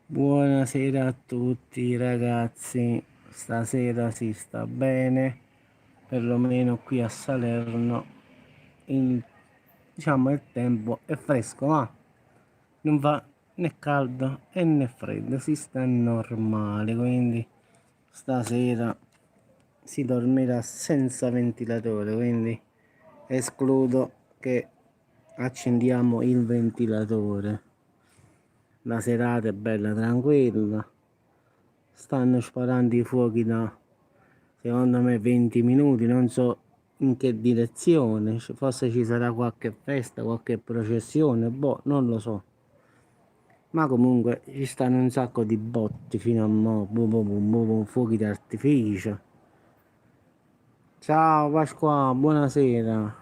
Buonasera a tutti ragazzi, stasera si sta bene, perlomeno qui a Salerno, il, diciamo il tempo è fresco, ma non fa né caldo né freddo, si sta normale, quindi stasera si dormirà senza ventilatore, quindi escludo che accendiamo il ventilatore. La serata è bella tranquilla, stanno sparando i fuochi da secondo me 20 minuti, non so in che direzione, forse ci sarà qualche festa, qualche processione, boh, non lo so. Ma comunque ci stanno un sacco di botti fino a mo', boom, boom, boom, boom, boom, fuochi d'artificio. Ciao Pasqua, buonasera.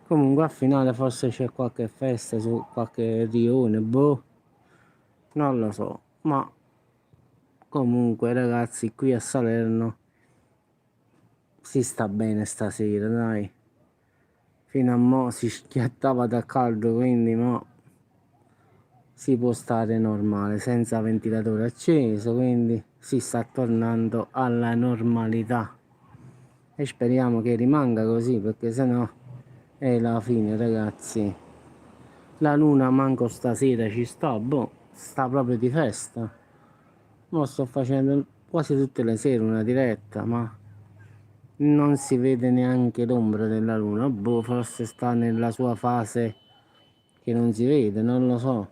Comunque al finale forse c'è qualche festa su qualche rione, boh, non lo so, ma comunque ragazzi qui a Salerno si sta bene stasera, dai. Fino a mo' si schiattava da caldo, quindi mo' si può stare normale, senza ventilatore acceso, quindi si sta tornando alla normalità. E speriamo che rimanga così, perché sennò è la fine, ragazzi. La luna manco stasera ci sta, boh, sta proprio di festa. Mo' sto facendo quasi tutte le sere una diretta, ma non si vede neanche l'ombra della luna. Boh, forse sta nella sua fase che non si vede, non lo so.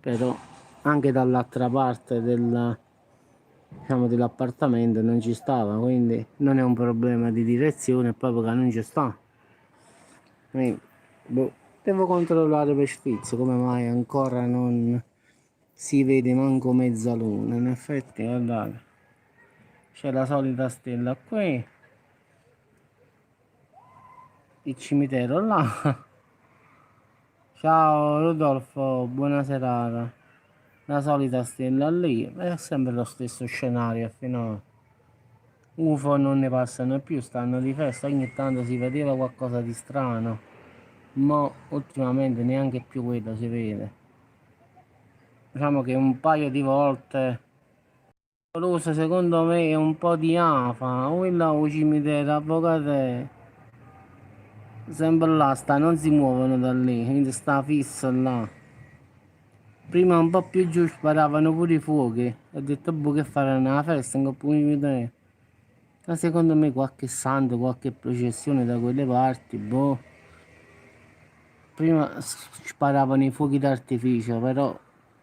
Però anche dall'altra parte diciamo, dell'appartamento non ci stava, quindi non è un problema di direzione, è proprio che non ci sta. Quindi, boh, devo controllare per sfizio come mai ancora non si vede manco mezzaluna. In effetti, guardate, c'è la solita stella qui, il cimitero là. Ciao Rodolfo, buona serata. La solita stella lì, è sempre lo stesso scenario fino a... UFO non ne passano più, stanno di festa, ogni tanto si vedeva qualcosa di strano, ma ultimamente neanche più quello si vede. Diciamo che un paio di volte, l'uso secondo me è un po' di afa, quella o cimitero, avvocate, sempre là, sta, non si muovono da lì, quindi sta fisso là. Prima un po' più giù sparavano pure i fuochi, ho detto, boh, che faranno una festa, non può cimitero. Ma secondo me qualche santo, qualche processione da quelle parti, boh. Prima sparavano i fuochi d'artificio, però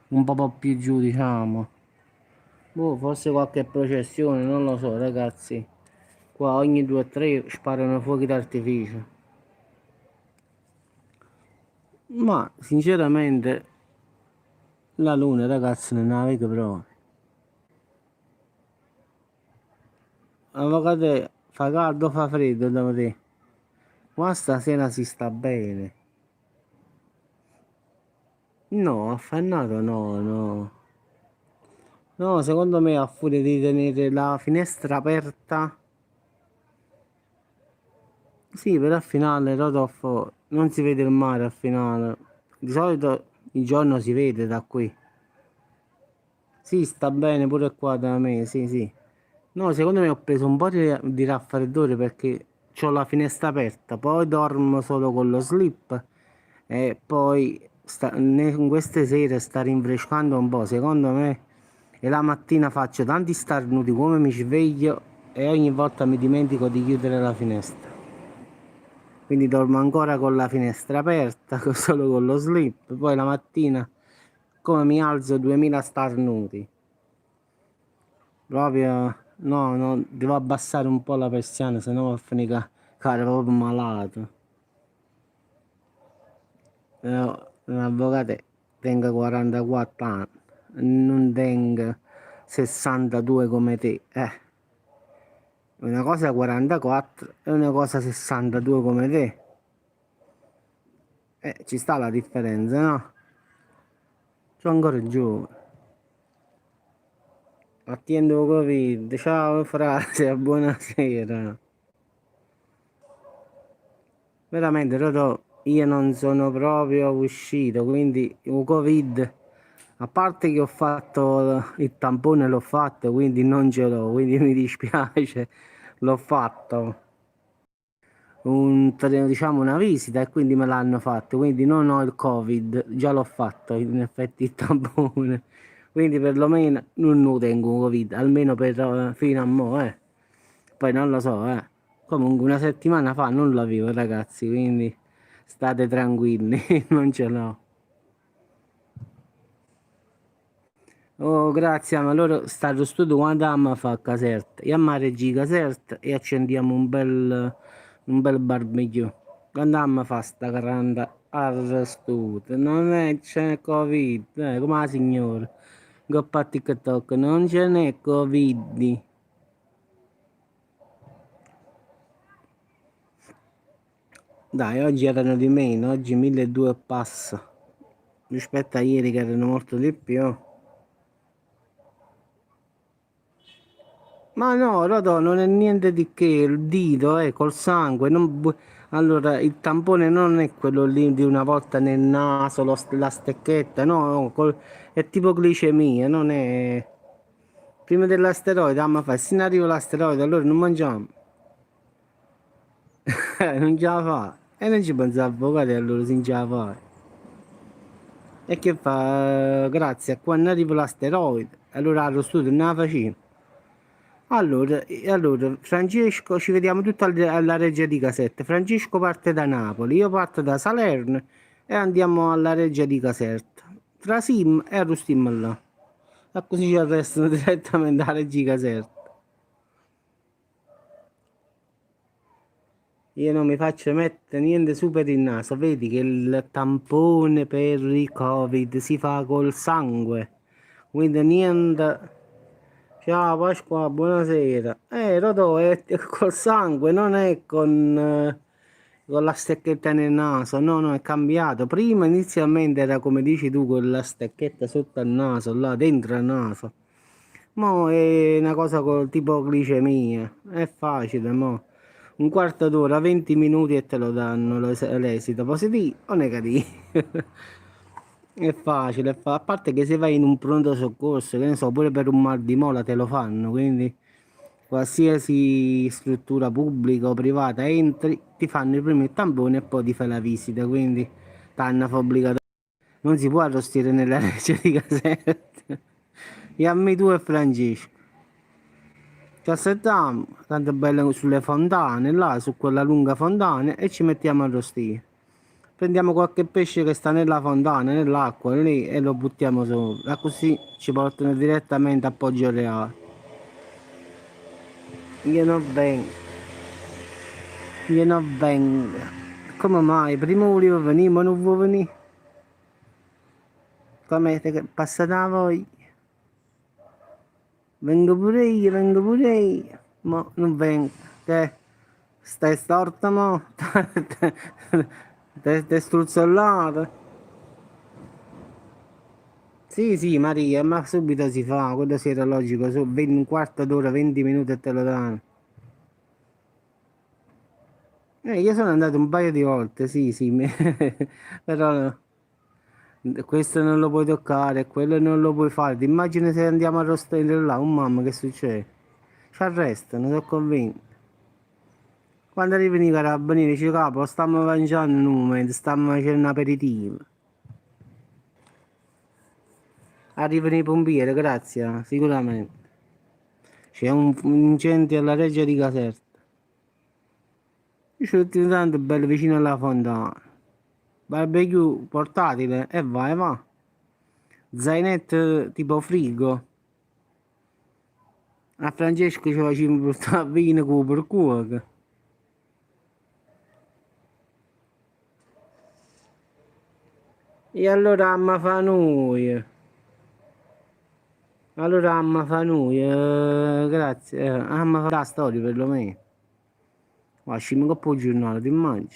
un po' più giù, diciamo. Boh, forse qualche processione, non lo so, ragazzi. Qua ogni 2 o 3 sparano fuochi d'artificio. Ma sinceramente la luna, ragazzi, non la vedo proprio. Avvocate, fa caldo, fa freddo da te. Qua stasera si sta bene. No, affannato no, no. No, secondo me a furia di tenere la finestra aperta. Sì, però al finale Rodolfo non si vede il mare al finale. Di solito il giorno si vede da qui. Sì, sta bene pure qua da me, sì, sì. No, secondo me ho preso un po' di raffreddore perché ho la finestra aperta, poi dormo solo con lo slip e poi in queste sere sta rinfrescando un po', secondo me. E la mattina faccio tanti starnuti come mi sveglio e ogni volta mi dimentico di chiudere la finestra. Quindi dormo ancora con la finestra aperta, solo con lo slip. Poi la mattina, come mi alzo 2000 starnuti. Proprio, no, no, devo abbassare un po' la persiana, se no va a finire che ero proprio malato. Un avvocato tengo 44 anni, non tengo 62 come te. Una cosa 44 e una cosa 62 come te. Ci sta la differenza, no? Sono ancora giovane. Attendo Covid, ciao frase, buonasera. Veramente, Rotò, io non sono proprio uscito, quindi il Covid A parte che ho fatto il tampone, l'ho fatto, quindi non ce l'ho, quindi mi dispiace, l'ho fatto. Diciamo una visita e quindi me l'hanno fatto, quindi non ho il Covid, già l'ho fatto in effetti il tampone, quindi perlomeno non lo tengo Covid, almeno per fino a mo', eh. Poi non lo so, eh. Comunque una settimana fa non l'avevo ragazzi, quindi state tranquilli, non ce l'ho. Oh, grazie, ma loro stanno studio quando a fa a Caserta. Io a mare G Caserta e accendiamo un bel barbecue. Quando a fa sta grande arrestuto, non è, c'è Covid, come la signora. Goppa TikTok, non ce n'è Covid. Dai, oggi erano di meno, oggi 1200 passa. Rispetto a ieri che erano molto di più. Ma no, Rodò, non è niente di che, il dito, col sangue. Allora, il tampone non è quello lì di una volta nel naso, la stecchetta, no, no, è tipo glicemia, non è... Prima dell'asteroide, ma fa, se ne arriva l'asteroide, allora non mangiamo. Non ce la fa. E non ci pensa avvocati, allora si non ce la fa. E che fa? Grazie a quando arriva l'asteroide, allora lo studio non la facciamo. Allora, Francesco, ci vediamo tutti alla Reggia di Caserta. Francesco parte da Napoli, io parto da Salerno e andiamo alla Reggia di Caserta. Tra Sim e arrostiamo là. E così ci arrestano direttamente alla Reggia di Caserta. Io non mi faccio mettere niente su per il naso. Vedi che il tampone per il Covid si fa col sangue. Quindi niente. Ciao Pasqua, buonasera. Rodò, è col sangue, non è con la stecchetta nel naso, no, no, è cambiato. Prima inizialmente era come dici tu, con la stecchetta sotto il naso, là dentro il naso. Mo' è una cosa col tipo glicemia, è facile, mo'. Un quarto d'ora, 20 minuti e te lo danno l'esito, positivo o negativo. È facile, a parte che se vai in un pronto soccorso, che ne so, pure per un mal di mola te lo fanno, quindi qualsiasi struttura pubblica o privata entri, ti fanno il primo il tampone e poi ti fai la visita, quindi t'hanno obbligato. Non si può arrostire nella reggia di Caserta. Chiammi tu e Francesco. Ci aspettiamo, tanto belle sulle fontane, là, su quella lunga fontana, e ci mettiamo a arrostire. Prendiamo qualche pesce che sta nella fontana, nell'acqua, lì, e lo buttiamo sopra. Così ci portano direttamente a Poggio Reale. Io non vengo, io non vengo. Come mai? Prima volevo venire, ma non vuoi venire? Come passate a voi? Vengo pure io. Ma non vengo. Te, stai storta, mo? Te struzzollata? Sì, sì, Maria, ma subito si fa, quello sì era logico, un quarto d'ora, 20 minuti e te lo danno. Io sono andato un paio di volte, sì, sì, però questo non lo puoi toccare, quello non lo puoi fare. Ti immagini se andiamo a rostare là, un mamma, che succede? Ci arrestano, sono convinto. Quando arrivano i carabinieri, dice capo, stiamo mangiando in un momento, stiamo facendo un aperitivo. Arrivano i pompieri, grazie, sicuramente. C'è un incendio alla Reggia di Caserta. Io ci sono tanto bello vicino alla fontana. Barbecue portatile e vai, va. Zainetto tipo frigo. A Francesco ci facciamo portare vino con per cuoco. E allora amma fa noi. Allora amma fa noi. Grazie. Amma fa la storia perlomeno. Ma ci mi coppo il giornale, ti immagini?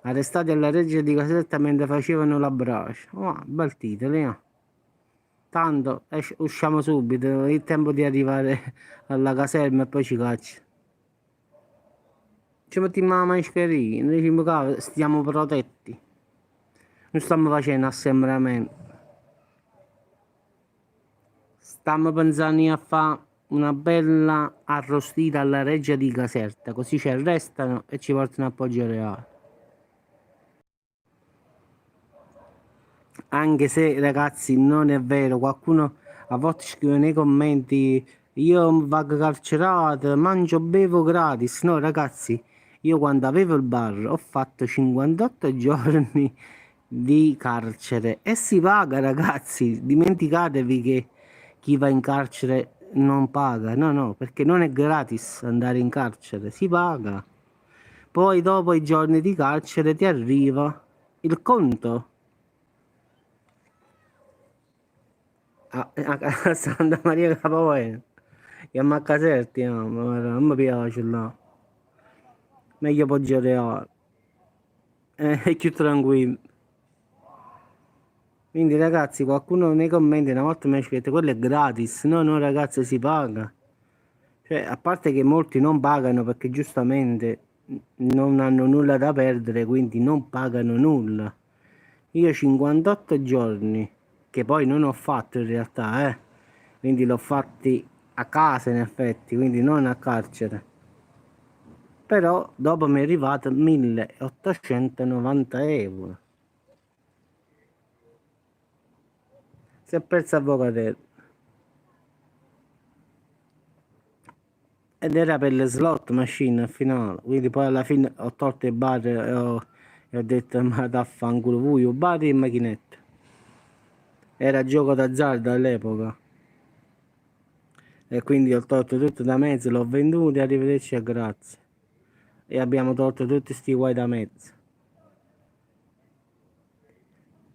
Arrestati alla Reggia di Caserta mentre facevano la brace. Oh, bel titolo, eh? Tanto usciamo subito, è il tempo di arrivare alla caserma e poi ci caccia. Ci mettiamo la mascherina, diciamo che stiamo protetti. Non stiamo facendo assembramento. Stiamo pensando a fare una bella arrostita alla Reggia di Caserta, così ci arrestano e ci portano a Poggio Reale. Anche se ragazzi non è vero, qualcuno a volte scrive nei commenti io vado carcerato, mangio, bevo gratis. No ragazzi, io quando avevo il bar ho fatto 58 giorni di carcere e si paga ragazzi, dimenticatevi che chi va in carcere non paga, no no, perché non è gratis andare in carcere, si paga. Poi dopo i giorni di carcere ti arriva il conto. A Santa Maria Capoeira. Chiamo a Caserti, no, ma guarda, non mi piace là. Meglio Poggio Reale. È più tranquillo. Quindi ragazzi, qualcuno nei commenti una volta mi ha scritto quello è gratis. No, no ragazzi, si paga. Cioè, a parte che molti non pagano perché giustamente non hanno nulla da perdere, quindi non pagano nulla. Io 58 giorni, che poi non ho fatto in realtà, quindi l'ho fatti a casa in effetti, quindi non a carcere. Però dopo mi è arrivato 1890 euro. Si è perso avvocato. Ed era per le slot machine al finale, quindi poi alla fine ho tolto i bar e ho detto ma daffanculo voi, i bar e macchinette. Era gioco d'azzardo all'epoca e quindi ho tolto tutto da mezzo, l'ho venduto e arrivederci e grazie. E abbiamo tolto tutti sti guai da mezzo.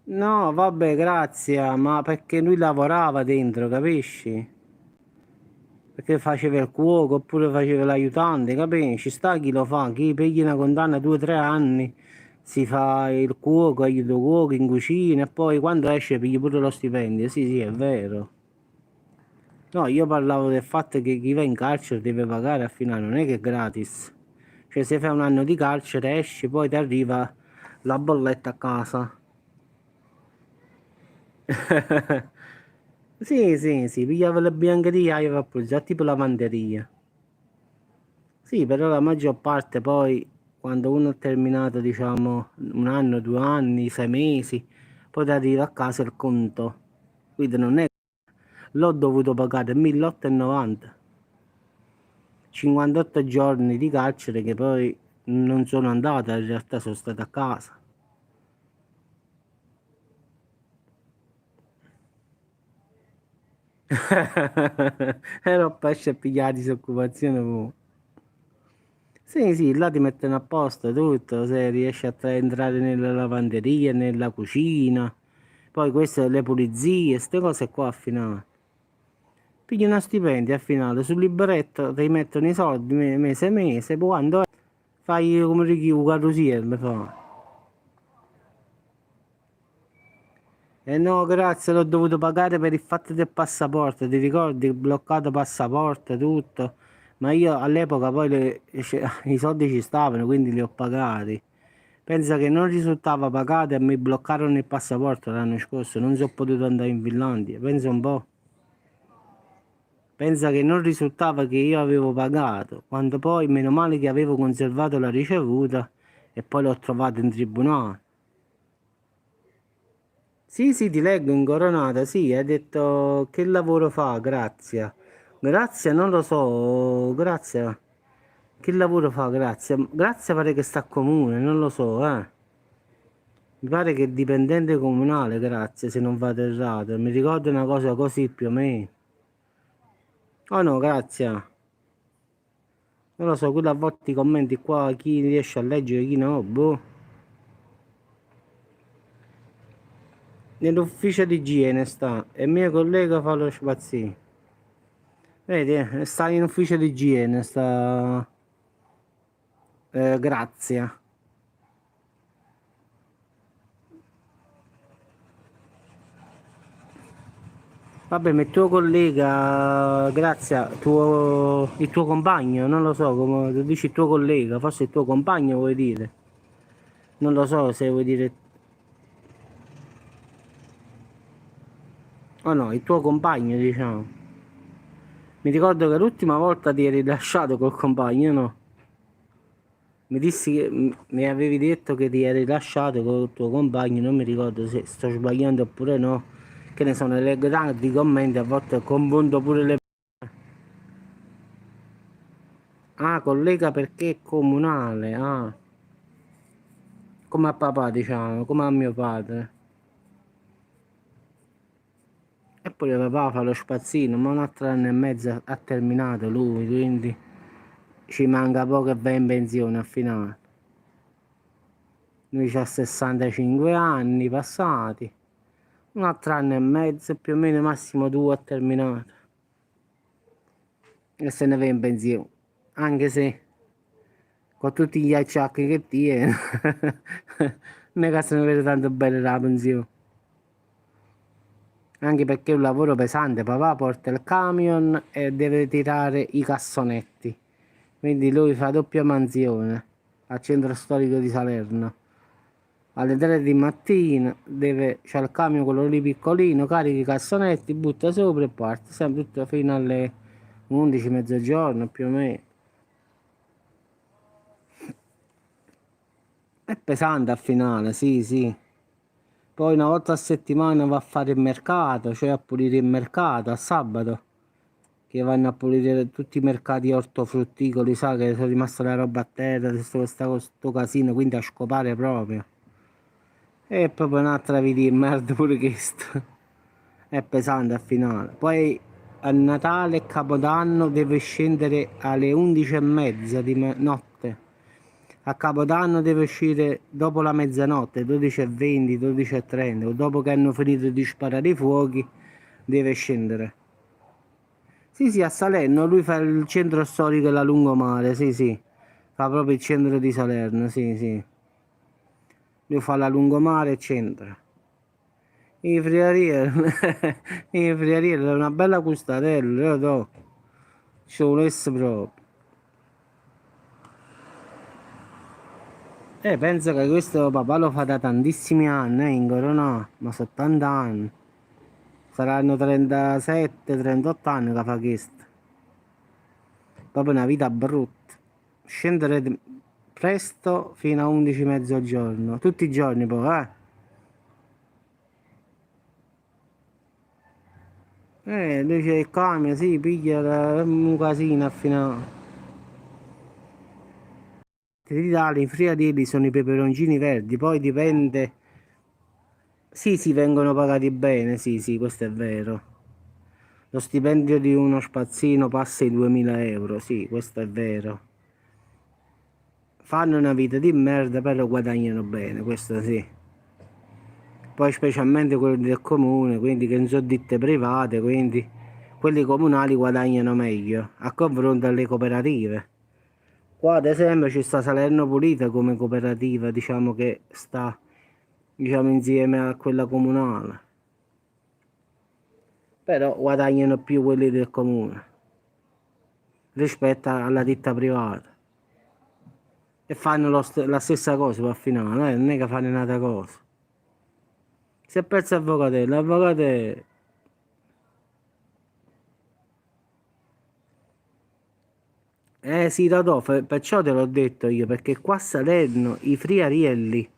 No, vabbè, grazie, ma perché lui lavorava dentro, capisci? Perché faceva il cuoco oppure faceva l'aiutante, capisci? Ci sta chi lo fa, chi piglia una condanna 2 o 3 anni, si fa il cuoco, aiuto cuoco in cucina e poi quando esce piglia pure lo stipendio. Sì, sì, è vero. No, io parlavo del fatto che chi va in carcere deve pagare al finale, non è che è gratis. Cioè, se fai un anno di carcere, esci, poi ti arriva la bolletta a casa. Sì, sì, sì, pigliava le biancheria e va già tipo lavanderia. Sì, però la maggior parte poi, quando uno ha terminato, diciamo, un anno, 2 anni, 6 mesi, poi ti arriva a casa il conto. Quindi non è. L'ho dovuto pagare 1890. 58 giorni di carcere che poi non sono andata, in realtà sono stato a casa. Ero pesce pigliati disoccupazione pure. Sì, sì, là ti mettono a posto tutto, se riesci a entrare nella lavanderia, nella cucina, poi queste le pulizie, queste cose qua a finale. Pigli uno stipendio a finale, sul libretto ti mettono i soldi mese a mese, poi quando fai come richiamo carrosiere, fa. E no, grazie, l'ho dovuto pagare per il fatto del passaporto, ti ricordi? Bloccato passaporto, tutto. Ma io all'epoca poi i soldi ci stavano, quindi li ho pagati. Pensa che non risultava pagato e mi bloccarono il passaporto l'anno scorso, non sono potuto andare in Finlandia. Pensa un po'. Pensa che non risultava che io avevo pagato, quando poi, meno male che avevo conservato la ricevuta e poi l'ho trovato in tribunale. Sì, sì, ti leggo in coronata, sì, hai detto che lavoro fa, Grazia. Grazia, non lo so, Grazia. Che lavoro fa, Grazia? Grazia pare che sta a comune, non lo so, eh. Mi pare che è dipendente comunale, Grazia, se non vado errato. Mi ricordo una cosa così più o meno. Oh no, Grazia. Non lo so, quello a volte i commenti qua, chi riesce a leggere, chi no, boh. Nell'ufficio di igiene sta, e mio collega fa lo spazzino. Vedi, sta in ufficio di igiene, sta. Grazia. Vabbè, ma il tuo collega, Grazia, il tuo compagno, non lo so, come tu dici il tuo collega, forse il tuo compagno vuoi dire. Non lo so se vuoi dire. Oh no, il tuo compagno, diciamo. Mi ricordo che l'ultima volta ti eri lasciato col compagno, no? Mi dissi che mi avevi detto che ti eri lasciato col tuo compagno, non mi ricordo se sto sbagliando oppure no. Che ne so, nelle grandi commenti a volte confondo pure le... Ah, collega perché è comunale, ah. Come a papà, diciamo, come a mio padre. E poi papà fa lo spazzino, ma un altro anno e mezzo ha terminato lui, quindi ci manca poco e va in pensione a finale. Lui ha 65 anni passati, un altro anno e mezzo, più o meno massimo 2 ha terminato. E se ne va in pensione. Anche se con tutti gli acciacchi che tiene, non è che se ne vede tanto bene la pensione. Anche perché è un lavoro pesante, papà porta il camion e deve tirare i cassonetti. Quindi lui fa doppia mansione al centro storico di Salerno. Alle 3 di mattina c'è il camion quello lì piccolino, carica i cassonetti, butta sopra e parte, sempre tutto fino alle 11, mezzogiorno più o meno. È pesante al finale, sì, sì. Poi una volta a settimana va a fare il mercato, cioè a pulire il mercato, a sabato, che vanno a pulire tutti i mercati ortofrutticoli, sa che sono rimasta la roba a terra, sto casino, quindi a scopare proprio. È proprio un'altra vita di merda pure questo. È pesante al finale. Poi a Natale e Capodanno deve scendere alle 11:30 di notte. A Capodanno deve uscire dopo la mezzanotte, 12:20, 12:30, o dopo che hanno finito di sparare i fuochi, deve scendere. Sì, sì, a Salerno, lui fa il centro storico della Lungomare, sì, sì. Fa proprio il centro di Salerno, sì, sì. Lui fa la Lungomare e centro. I friarieri, i friarieri, è una bella custatella, io do. Ci volesse proprio. Penso che questo papà lo fa da tantissimi anni, in Corona, ma sono tanti anni. Saranno 37, 38 anni che fa questo. Proprio una vita brutta. Scendere presto fino a 11 mezzogiorno, tutti i giorni poi, eh. Lui c'è il camion, sì, piglia un casino a finale. L'Italia, i friarielli sono i peperoncini verdi, poi dipende. Sì, sì, vengono pagati bene, sì, sì, questo è vero. Lo stipendio di uno spazzino passa i 2000 euro, sì, questo è vero. Fanno una vita di merda, però guadagnano bene, questo sì. Poi specialmente quelli del comune, quindi che non sono ditte private, quindi quelli comunali guadagnano meglio a confronto alle cooperative. Qua ad esempio ci sta Salerno Pulita come cooperativa, diciamo che sta, diciamo, insieme a quella comunale. Però guadagnano più quelli del comune rispetto alla ditta privata. E fanno la stessa cosa poi al finale, non è che fanno un'altra cosa. Si è perso l'avvocatello, l'avvocatello... Sì, Totò, perciò te l'ho detto io, perché qua a Salerno i friarielli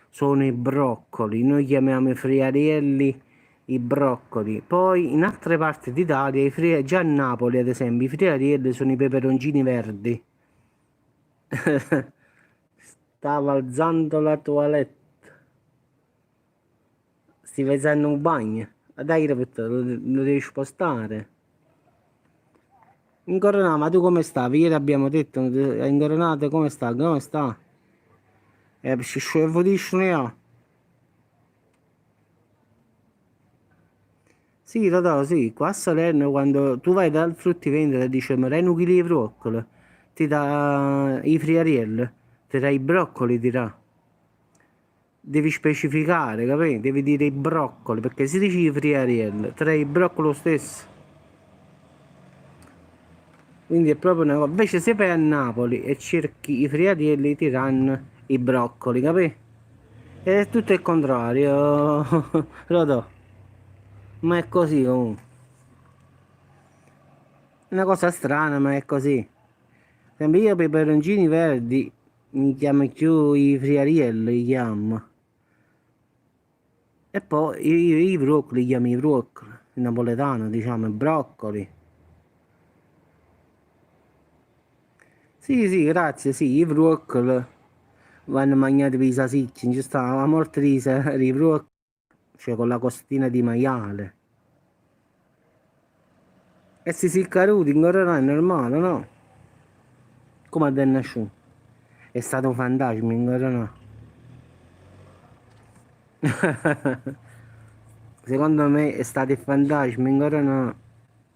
sono i broccoli, noi chiamiamo i friarielli i broccoli. Poi in altre parti d'Italia, già a Napoli ad esempio, i friarielli sono i peperoncini verdi. Stavo alzando la toilette, stai facendo un bagno. Dai, capito, lo devi spostare. Incoronata, ma tu come stavi? Ieri abbiamo detto, incoronata come sta? Come sta? Si scevodisce io. Sì, Totò, sì, qua a Salerno quando tu vai dal fruttivendolo e dice ma dai un chilo di broccoli, ti dà i friarielli, ti dà i broccoli, ti dà. Devi specificare, capito? Devi dire i broccoli, perché se dici i friarielli, ti dà i broccoli lo stesso. Quindi è proprio una cosa. Invece se vai a Napoli e cerchi i friarielli ti danno i broccoli, capito? È tutto il contrario, lo do. Ma è così comunque. Una cosa strana, ma è così. Sempre io per i peperoncini verdi mi chiamo più i friarielli, li chiamo. E poi i broccoli li chiamo i broccoli, il napoletano diciamo i broccoli. Sì, sì, grazie, sì, i broccoli vanno mangiati per i sasicchi, ci sta la morte di broccoli, cioè con la costina di maiale. E si caruti, ancora è normale, no? Come è nasciuto? È stato un fantasma, ancora no? Secondo me è stato il fantasma, ancora no?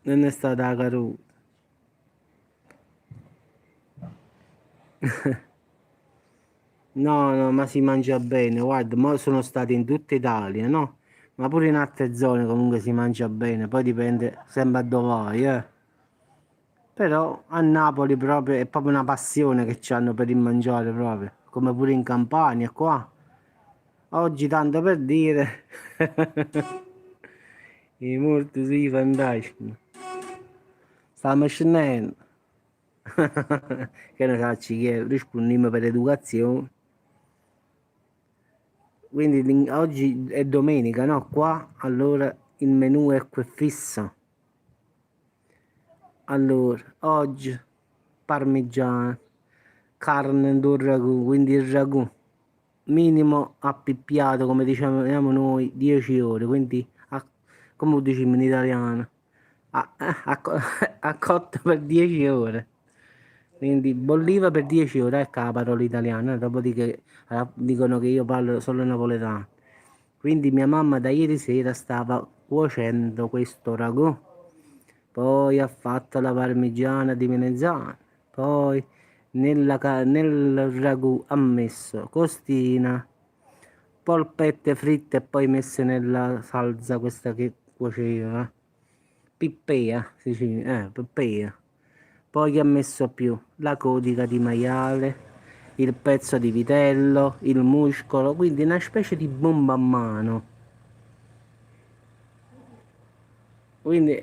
Non è stata la caruta. No, no, ma si mangia bene, guarda, mo sono stato in tutta Italia, no? Ma pure in altre zone comunque si mangia bene, poi dipende sempre a dove vai, eh. Però a Napoli proprio è proprio una passione che hanno per il mangiare proprio, come pure in Campania qua. Oggi tanto per dire, i morti sì, fantastici. Stiamo scendendo. Che ne faccio che rispondiamo per educazione. Quindi oggi è domenica, no? Qua allora il menù è qui fisso. Allora, oggi parmigiana, carne del ragù, quindi il ragù minimo appippiato, come diciamo noi, 10 ore, quindi come lo diciamo in italiano, a cotto per 10 ore. Quindi bolliva per 10 ore, ecco la parola italiana, dopodiché dicono che io parlo solo napoletano. Quindi mia mamma da ieri sera stava cuocendo questo ragù, poi ha fatto la parmigiana di melanzane, poi nel ragù ha messo costina, polpette fritte e poi messe nella salsa questa che cuoceva, pippea, si dice, pippea. Poi che ha messo più la codica di maiale, il pezzo di vitello, il muscolo, quindi una specie di bomba a mano. Quindi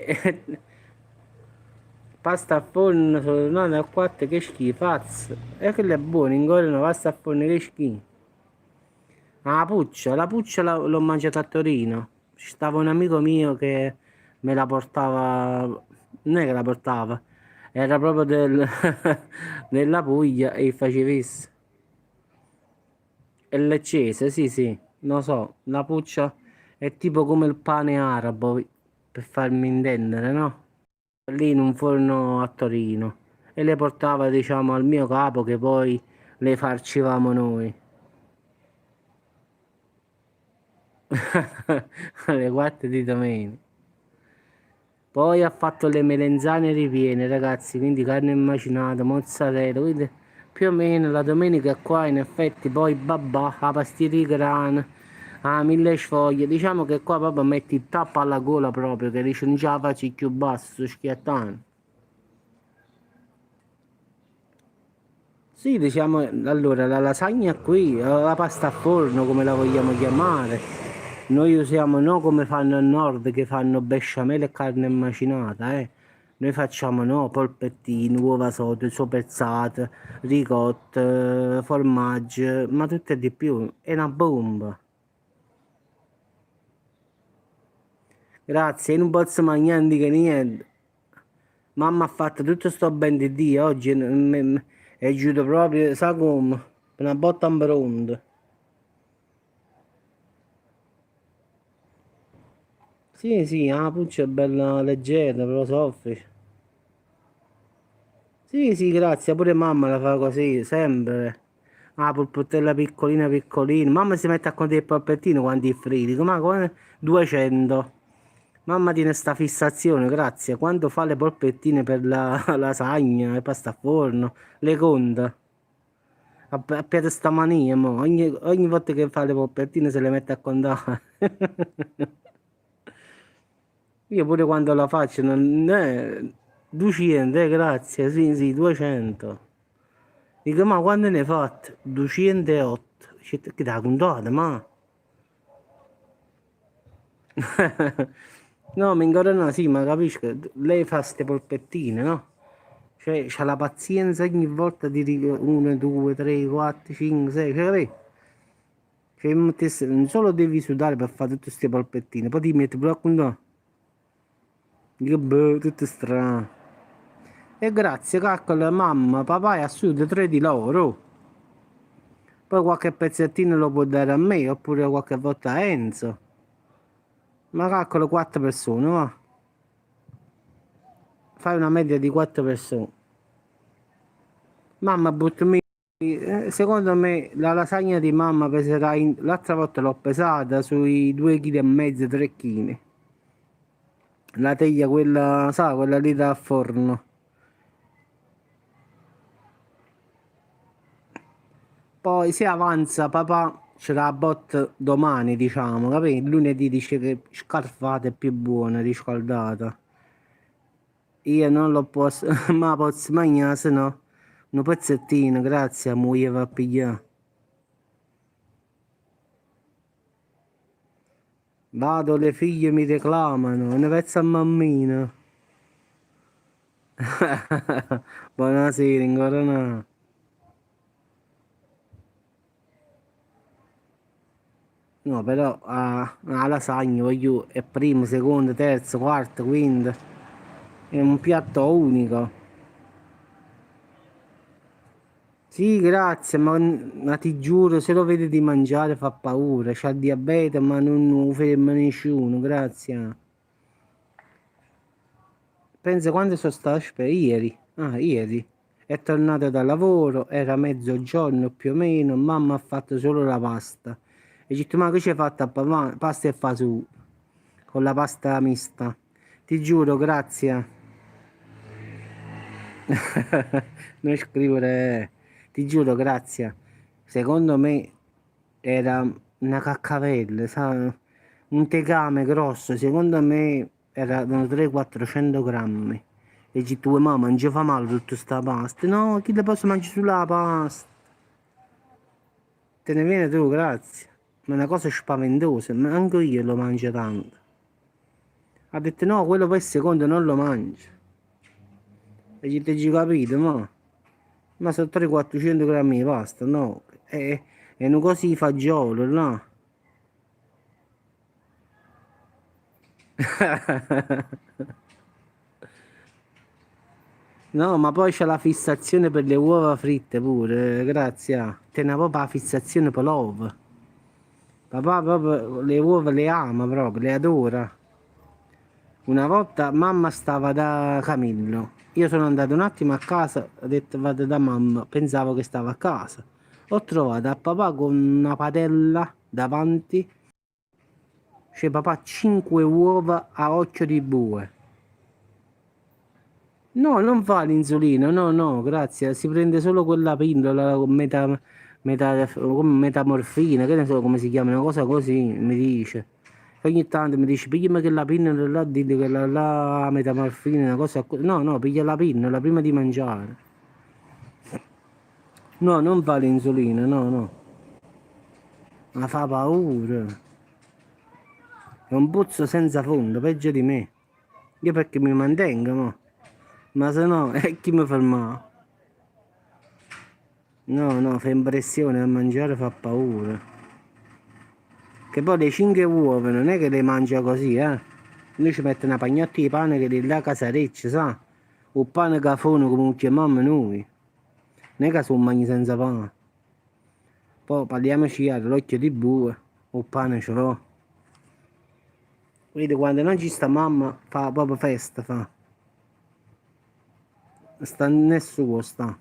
pasta a forno, no, da 4 che schifazzo. E quello è buono, ingoiano pasta a forno che schifo. La puccia l'ho mangiata a Torino. Ci stava un amico mio che me la portava, non è che la portava, era proprio della Puglia e faceva isso. E leccese, sì, sì, lo so, la puccia è tipo come il pane arabo, per farmi intendere, no? Lì in un forno a Torino e le portava, diciamo, al mio capo che poi le farcivamo noi. Alle 4 di domenica. Poi ha fatto le melenzane ripiene, ragazzi, quindi carne immacinata, mozzarella, quindi più o meno la domenica qua in effetti poi babà, la pastiglia di grana, mille sfoglie, diciamo che qua proprio metti il tappo alla gola proprio, che dice non ce la faccio più basso, schiattando. Sì, diciamo, allora la lasagna qui, la pasta a forno come la vogliamo chiamare, noi usiamo no come fanno al nord che fanno besciamella e carne macinata, eh. Noi facciamo no polpettini, uova sode, sopezzate, ricotte, formaggio, ma tutto e di più, è una bomba. Grazie, io non posso mangiare di che niente. Mamma ha fatto tutto sto ben di Dio, oggi è giusto proprio, sa come, una botta in bronda. Sì, sì, la puccia è bella leggera, però soffice. Sì, sì, grazie, pure mamma la fa così, sempre. Ah, polpettella piccolina piccolina. Mamma si mette a contare il polpettino quando è fritti, ma come 200. Mamma tiene sta fissazione, grazie. Quando fa le polpettine per la lasagna e pasta a forno, le conta. A piede sta mania, mo. Ogni volta che fa le polpettine se le mette a contare. Io pure quando la faccio, non è 200, grazie, sì, sì, 200. Dico, ma quando ne hai fatte? 208. Dice, che da contata, ma... No, Mingarona sì, ma capisci? Lei fa ste polpettine, no? Cioè, c'ha la pazienza ogni volta di dire 1, 2, 3, 4, 5, 6, cioè, capì? Cioè, non solo devi sudare per fare tutte queste polpettine, poi ti metti pure a contare. Dico, boh, tutto strano. E grazie, calcola, mamma, papà e a sud tre di loro. Poi qualche pezzettino lo può dare a me, oppure qualche volta a Enzo. Ma calcolo 4 persone, va. Fai una media di 4 persone. Mamma, buttami. Secondo me la lasagna di mamma peserà. L'altra volta l'ho pesata sui 2,5 kg, 3 kg. La teglia, quella, sa, quella lì da forno. Poi se avanza papà ce la bot domani, diciamo, capì? Lunedì dice che scarfata è più buona, riscaldata. Io non lo posso, ma posso mangiare, se no. Un pezzettino, grazie, moglie va a pigliare. Vado, le figlie mi reclamano, ne pezzo a mammina. Buonasera, ancora no. No, però la lasagna voglio, è primo, secondo, terzo, quarto, quinto. È un piatto unico. Sì, grazie, ma ti giuro, se lo vedi di mangiare fa paura. C'ha il diabete, ma non lo ferma nessuno, grazie. Pensa quando sono stato ieri. Ah, ieri. È tornato da lavoro, era mezzogiorno più o meno, mamma ha fatto solo la pasta. E ho detto, ma che ci hai fatto a papà? Pasta e fasù, con la pasta mista. Ti giuro, grazie. Non scrivere, ti giuro, grazie. Secondo me era una caccavella, sa? Un tegame grosso, secondo me erano 300-400 grammi. E dici tu, mamma, non ci fa male tutta sta pasta? No, chi le posso mangiare sulla pasta? Te ne viene tu, grazie. Ma è una cosa spaventosa, ma anche io lo mangio tanto. Ha detto no, quello poi secondo non lo mangio. E ci capito, ma? Ma sono 300-400 grammi di pasta, no? E non così fagiolo, no? No, ma poi c'è la fissazione per le uova fritte pure, grazie. C'è una propria fissazione per l'uovo. Papà proprio le uova le ama proprio, le adora. Una volta mamma stava da Camillo. Io sono andato un attimo a casa, ho detto vado da mamma, pensavo che stava a casa. Ho trovato a papà con una padella davanti. C'è papà 5 uova a occhio di bue. No, non fa l'insulina, no, no, grazie. Si prende solo quella pillola con come metamorfina, che ne so come si chiama, una cosa così, mi dice. Ogni tanto mi dice, pigliami quella pillola là, dilli che la metamorfina, una cosa così. No, no, piglia la pillola prima di mangiare. No, non fa l'insulina, no, no. Ma fa paura. È un puzzo senza fondo, peggio di me. Io perché mi mantengo, mo. Ma se no, chi mi ferma? No, no, fa impressione a mangiare, fa paura. Che poi le 5 uova non è che le mangia così, eh. Noi ci mettono una pagnotta di pane che è là casareccia, sa? O pane cafone come lo chiamiamo noi. Non è che sono mangi senza pane. Poi parliamoci chiaro, l'occhio di bue, o pane ce l'ho. Vedi, quando non ci sta mamma, fa proprio festa, fa. Sta nel suo, sta.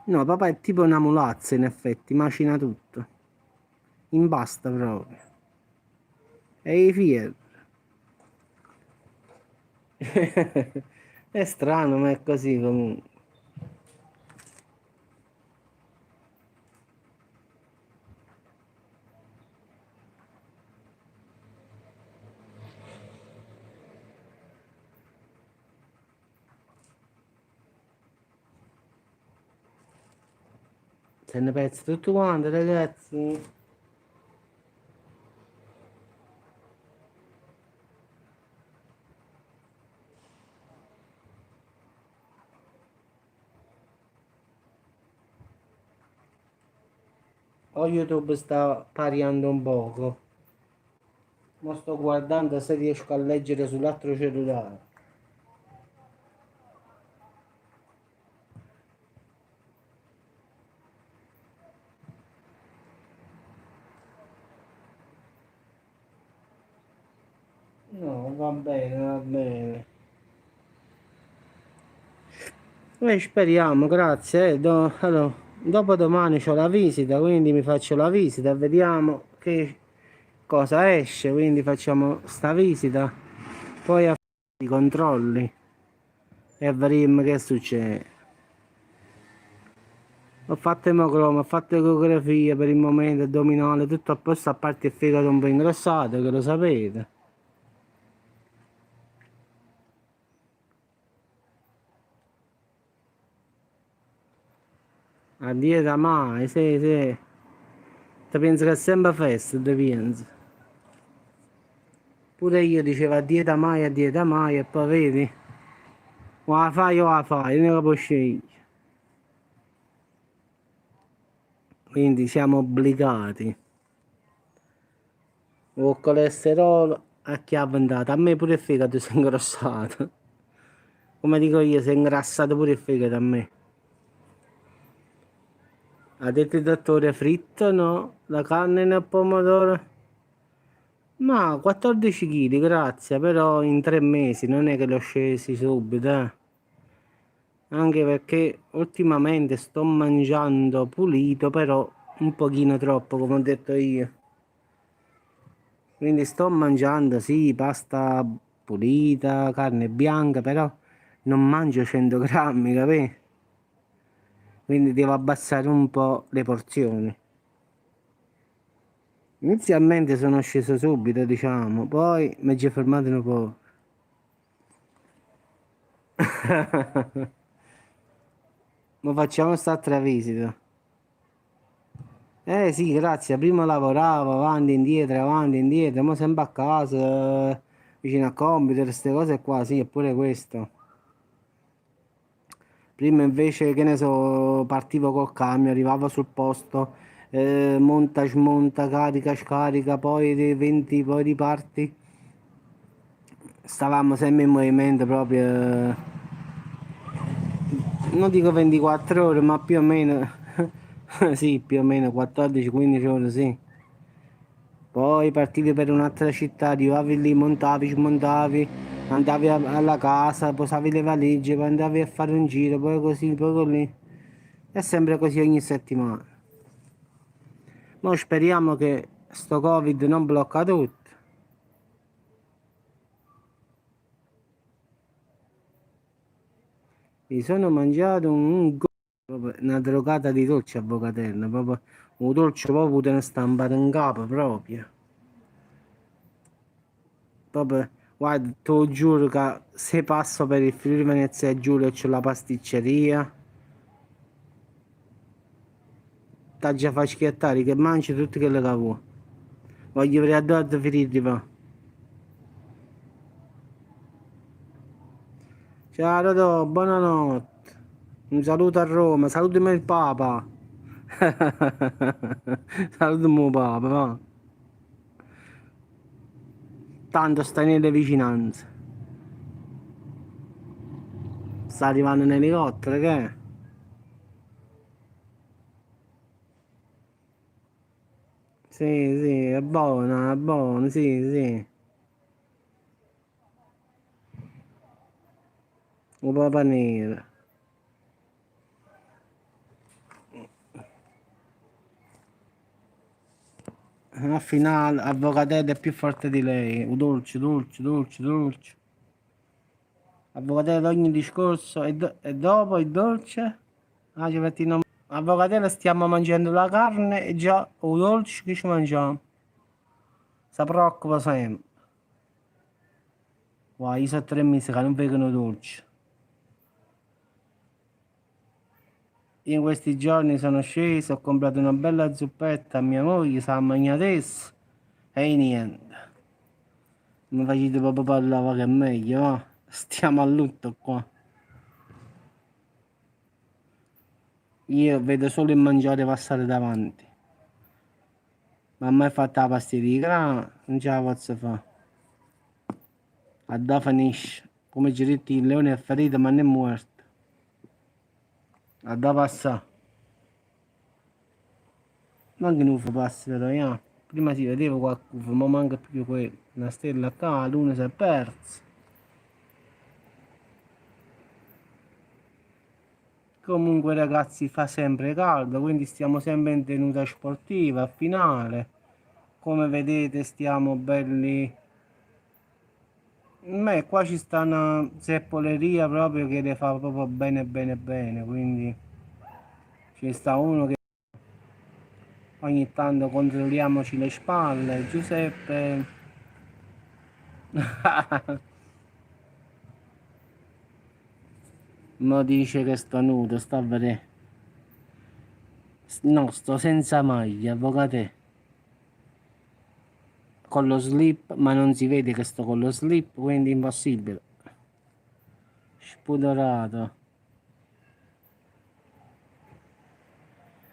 No, papà è tipo una mulazza in effetti, macina tutto. Imbasta proprio. E i fieri. È strano, ma è così comunque. Se ne pezzi tutto quanto, ragazzi. O YouTube sta pariando un poco. Ma sto guardando se riesco a leggere sull'altro cellulare. No, va bene, va bene. Speriamo, grazie. Allora, dopodomani c'ho la visita, quindi mi faccio la visita e vediamo che cosa esce. Quindi facciamo sta visita, poi a i controlli e vedremo che succede. Ho fatto emocroma, ho fatto ecografia per il momento, addominale, tutto a posto, a parte il fegato un po' ingrossato, che lo sapete. A dieta mai, sì, sì. Te pensi che è sempre festa, te pensi. Pure io dicevo a dieta mai, e poi vedi, o la fai, non è che puoi scegliere. Quindi siamo obbligati. O il colesterolo a chi ha avventato. A me pure il fegato si è ingrossato. Come dico io, si è ingrassato pure il fegato a me. Ha detto il dottore fritto no, la carne nel pomodoro. Ma 14 kg, grazie, però in 3 mesi, non è che l'ho scesi subito, eh. Anche perché ultimamente sto mangiando pulito, però un pochino troppo, come ho detto io. Quindi sto mangiando, sì, pasta pulita, carne bianca, però non mangio 100 grammi, capì? Quindi devo abbassare un po' le porzioni. Inizialmente sono sceso subito, diciamo, poi mi ci ho fermato un po'. Ma facciamo st'altra visita. Eh sì, grazie. Prima lavoravo avanti e indietro, ma sempre a casa, vicino al computer, queste cose qua, sì, eppure questo. Prima invece, che ne so, partivo col camion, arrivavo sul posto, monta, smonta, carica, scarica, poi 20, poi riparti. Stavamo sempre in movimento proprio, non dico 24 ore, ma più o meno, sì, più o meno 14-15 ore, sì. Poi partivi per un'altra città, arrivavi lì, montavi, smontavi, andavi alla casa, posavi le valigie, poi andavi a fare un giro, poi così, poi così. È sempre così ogni settimana. Ma speriamo che sto Covid non blocca tutto. Mi sono mangiato proprio una drogata di dolce a Vocatello, proprio un dolce proprio te ne stampato in capo proprio. Proprio, guarda, te lo giuro che se passo per il Friuli Venezia Giulia e c'è la pasticceria, t'ha già fa schiettare che mangi tutto quello che vuoi. Voglio vedere a dove finire va. Ciao Rodò, buonanotte. Un saluto a Roma, salutami il Papa. Salutami il Papa, va. Tanto stai nelle vicinanze. Sta arrivando un elicottero, che è? Sì, sì, è buono, sì, sì. Un Papa nero. Al finale, Avvocatello è più forte di lei. Un dolce, dolce, dolce, dolce. Avvocatello ogni discorso e dopo il dolce? Ah, ci metti non... Avvocatello stiamo mangiando la carne e già un dolce che ci mangiamo. Si preoccupa sempre. Wow, io sono 3 mesi che non vedono dolce. Io in questi giorni sono sceso, ho comprato una bella zuppetta a mia moglie, sa mangiare adesso e niente. Mi facete proprio parlare che è meglio, va? Stiamo a lutto qua. Io vedo solo il mangiare passare davanti. Ma mai fatta la pastiglia di grano? Non ce la posso fare. A da finisce. Come Giretti il leone è ferito ma non è morto. A da passare. Non che non fa passi però, yeah. Prima si vedeva qualcosa, ma manca più quello. Una stella qua, la luna si è persa. Comunque ragazzi fa sempre caldo, quindi stiamo sempre in tenuta sportiva a finale. Come vedete stiamo belli. Beh, qua ci sta una zeppoleria proprio che le fa proprio bene bene bene, quindi ci sta uno che ogni tanto controlliamoci le spalle. Giuseppe. Mo dice che sto nudo, sta a vedere. No, sto senza maglia, avvocate. Con lo slip, ma non si vede che sto con lo slip, quindi impossibile. Spudorato.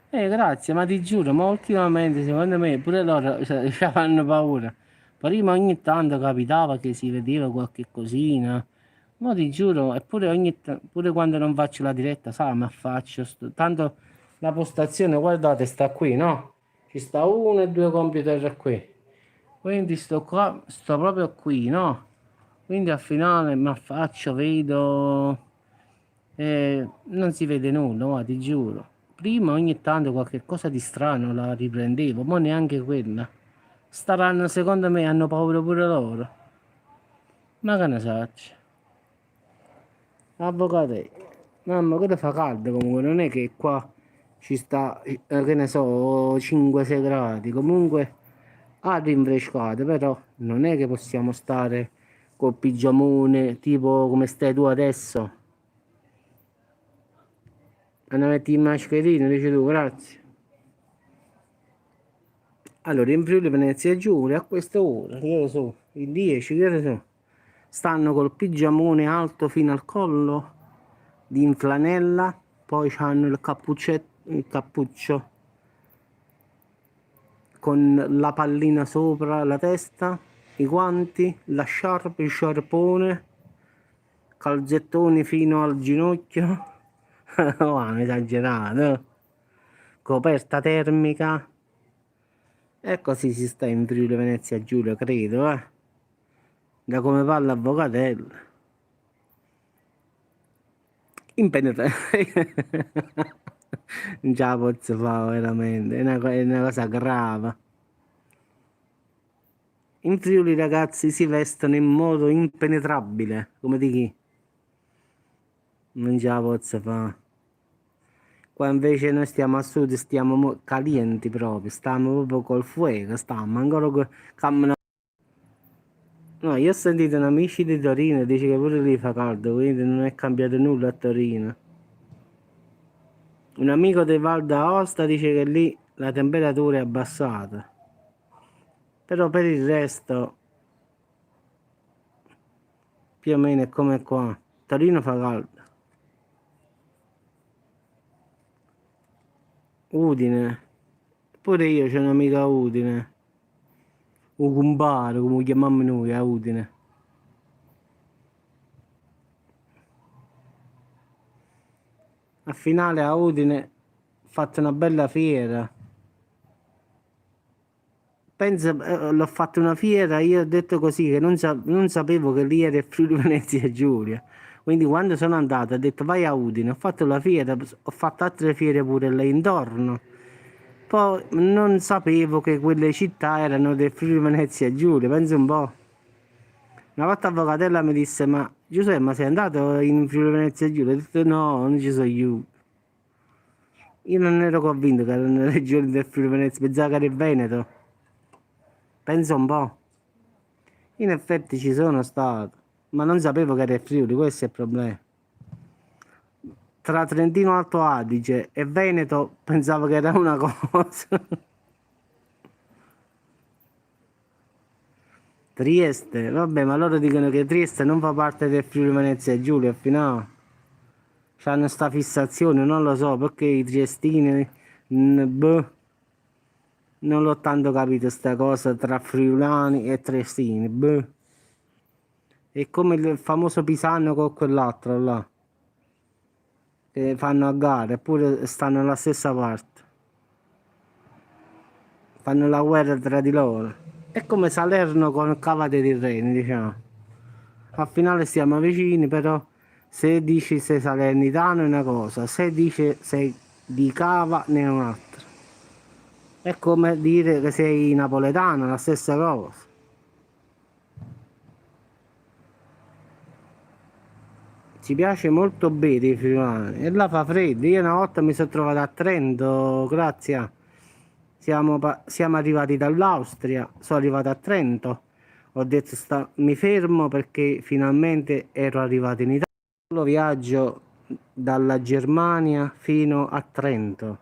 Grazie, ma ti giuro, ma ultimamente secondo me pure loro ci fanno paura. Prima ogni tanto capitava che si vedeva qualche cosina. Ma ti giuro, eppure pure quando non faccio la diretta, sai, ma faccio. Tanto la postazione, guardate, sta qui, no? Ci sta uno e due computer qui. Quindi sto qua, sto proprio qui, no? Quindi al finale mi affaccio, vedo, non si vede nulla, ma ti giuro. Prima ogni tanto qualche cosa di strano la riprendevo, ma neanche quella. Staranno, secondo me, hanno paura pure loro. Ma che ne saccio? Avvocate, mamma, quello fa caldo comunque, non è che qua ci sta, che ne so, 5-6 gradi. Comunque ha rinfrescato, però non è che possiamo stare col pigiamone, tipo come stai tu adesso. Andiamo a mettere in mascherina, dice tu, grazie. Allora, in Friuli Venezia Giulia, a questa ora, che ore sono? Il 10, che ore sono? Stanno col pigiamone alto fino al collo, di flanella, poi hanno il cappuccio con la pallina sopra la testa, i guanti, la sciarpa, il sciarpone, calzettoni fino al ginocchio. Oh, hanno esagerato. Coperta termica. E così si sta in Friuli Venezia Giulia, credo, eh. Da come va l'avvocatello. Impenetrabile. Non ce la posso fare veramente, è una cosa grave. In Friuli ragazzi si vestono in modo impenetrabile, come di chi? Non ce la posso fare. Qua invece noi stiamo a sud, stiamo calienti proprio, stiamo proprio col fuoco, stiamo ancora camminando. No, io ho sentito un amici di Torino, dice che pure lì fa caldo, quindi non è cambiato nulla a Torino. Un amico di Val d'Aosta dice che lì la temperatura è abbassata, però per il resto più o meno è come qua. Torino fa caldo. Udine, pure io c'ho un'amica a Udine, un compare come lo chiamiamo noi a Udine. A finale a Udine ho fatto una bella fiera. Pensa, l'ho fatta una fiera, io ho detto così che non sapevo che lì era il Friuli Venezia Giulia. Quindi quando sono andato ho detto vai a Udine, ho fatto la fiera, ho fatto altre fiere pure là intorno. Poi non sapevo che quelle città erano del Friuli Venezia Giulia, pensa un po'. Una volta Avvocatella mi disse, ma Giuseppe, ma sei andato in Friuli Venezia Giulia? Ho detto no, non ci sono io. Io non ero convinto che erano le regioni del Friuli Venezia, pensavo che era il Veneto. Pensa un po'. In effetti ci sono stato, ma non sapevo che era il Friuli, questo è il problema. Tra Trentino Alto Adige e Veneto pensavo che era una cosa. Trieste, vabbè, ma loro dicono che Trieste non fa parte del Friuli Venezia Giulia, fino c'hanno sta fissazione, non lo so, perché i triestini, boh. Non l'ho tanto capito sta cosa tra friulani e triestini, boh. È come il famoso Pisano con quell'altro là, che fanno a gara, eppure stanno alla stessa parte. Fanno la guerra tra di loro. È come Salerno con Cavate di Reni, diciamo. Al finale stiamo vicini, però se dici sei salernitano è una cosa, se dici sei di Cava ne è un'altra. È come dire che sei napoletano, la stessa cosa. Ci piace molto bere i friulani e là fa freddo. Io una volta mi sono trovato a Trento, grazie. Siamo arrivati dall'Austria, sono arrivato a Trento. Ho detto mi fermo perché finalmente ero arrivato in Italia. Solo viaggio dalla Germania fino a Trento.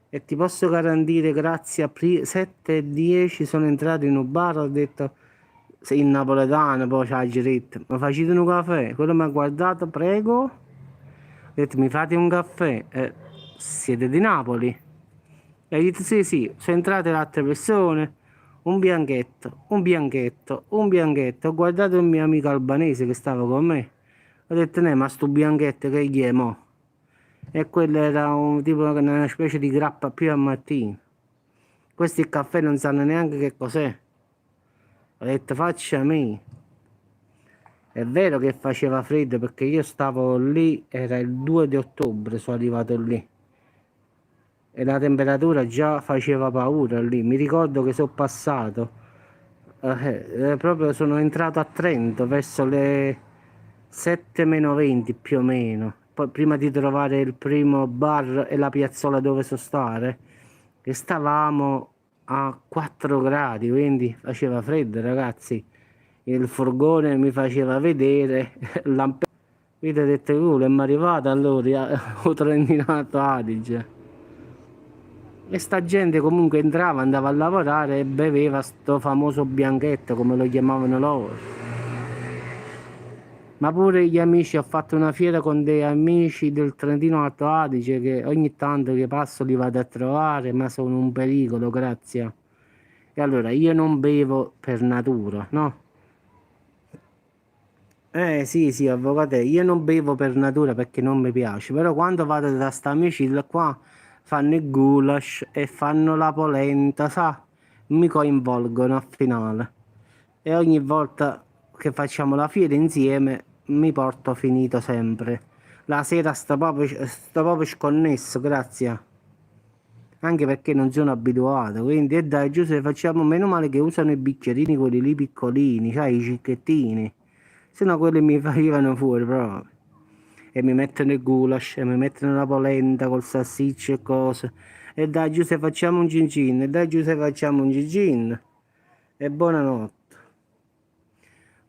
E ti posso garantire, grazie a 7 e 10 sono entrato in un bar, ho detto sei in napoletano, poi c'ha giretto, mi facete un caffè? Quello mi ha guardato, prego, ho detto mi fate un caffè? Siete di Napoli? E ho detto sì sì, sono entrate le altre persone, un bianchetto, un bianchetto, un bianchetto, ho guardato il mio amico albanese che stava con me, ho detto ma sto bianchetto che gli è mo? E quello era un tipo una specie di grappa più al mattino. Questi il caffè non sanno neanche che cos'è. Ho detto faccia a me. È vero che faceva freddo perché io stavo lì, era il 2 di ottobre, sono arrivato lì. E la temperatura già faceva paura lì. Mi ricordo che sono passato. Proprio sono entrato a Trento verso le 7 meno 20 più o meno. Poi prima di trovare il primo bar e la piazzola dove sostare, e stavamo a 4 gradi, quindi faceva freddo, ragazzi. Il furgone mi faceva vedere lampe. Quindi ho detto, è mi arrivato allora, ho Trentinato Adige. E sta gente comunque entrava, andava a lavorare e beveva sto famoso bianchetto, come lo chiamavano loro. Ma pure gli amici, ho fatto una fiera con dei amici del Trentino Alto Adige che ogni tanto che passo li vado a trovare, ma sono un pericolo, grazie. E allora io non bevo per natura, no? Sì, sì, avvocato, io non bevo per natura perché non mi piace, però quando vado da sta amici da qua fanno il goulash e fanno la polenta, sa? Mi coinvolgono al finale. E ogni volta che facciamo la fiera insieme mi porto finito sempre. La sera sto proprio sconnesso, grazie. Anche perché non sono abituato, quindi e dai Giuseppe facciamo meno male che usano i bicchierini quelli lì piccolini, sai, i cicchettini. Se no quelli mi facevano fuori proprio. E mi mettono il goulash, e mi mettono la polenta col salsiccio e cose. E dai Giuseppe facciamo un gin gin, e dai Giuseppe facciamo un gin gin. E buonanotte.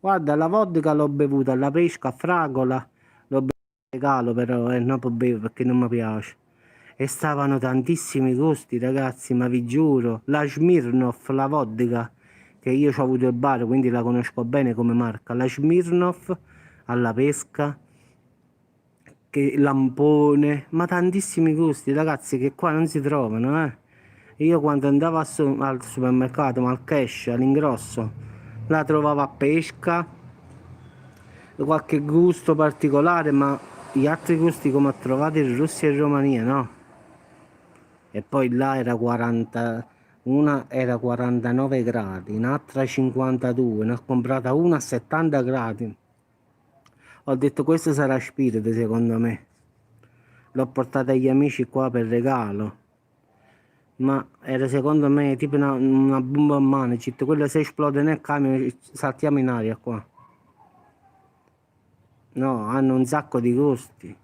Guarda, la vodka l'ho bevuta alla pesca, a fragola, l'ho bevuta a regalo però, non può bere perché non mi piace. E stavano tantissimi gusti, ragazzi, ma vi giuro. La Smirnoff, la vodka, che io ho avuto il bar, quindi la conosco bene come marca. La Smirnoff alla pesca, che lampone, ma tantissimi gusti, ragazzi, che qua non si trovano, eh. Io quando andavo al supermercato, ma al cash, all'ingrosso, la trovavo a pesca, qualche gusto particolare, ma gli altri gusti come ho trovato in Russia e Romania, no? E poi là era 40, una era 49 gradi, un'altra 52, ne ho comprata una a 70 gradi. Ho detto questo sarà Spirit secondo me. L'ho portata agli amici qua per regalo. Ma era secondo me tipo una bomba a Manicit. Quella se esplode nel camion saltiamo in aria qua. No, hanno un sacco di gusti.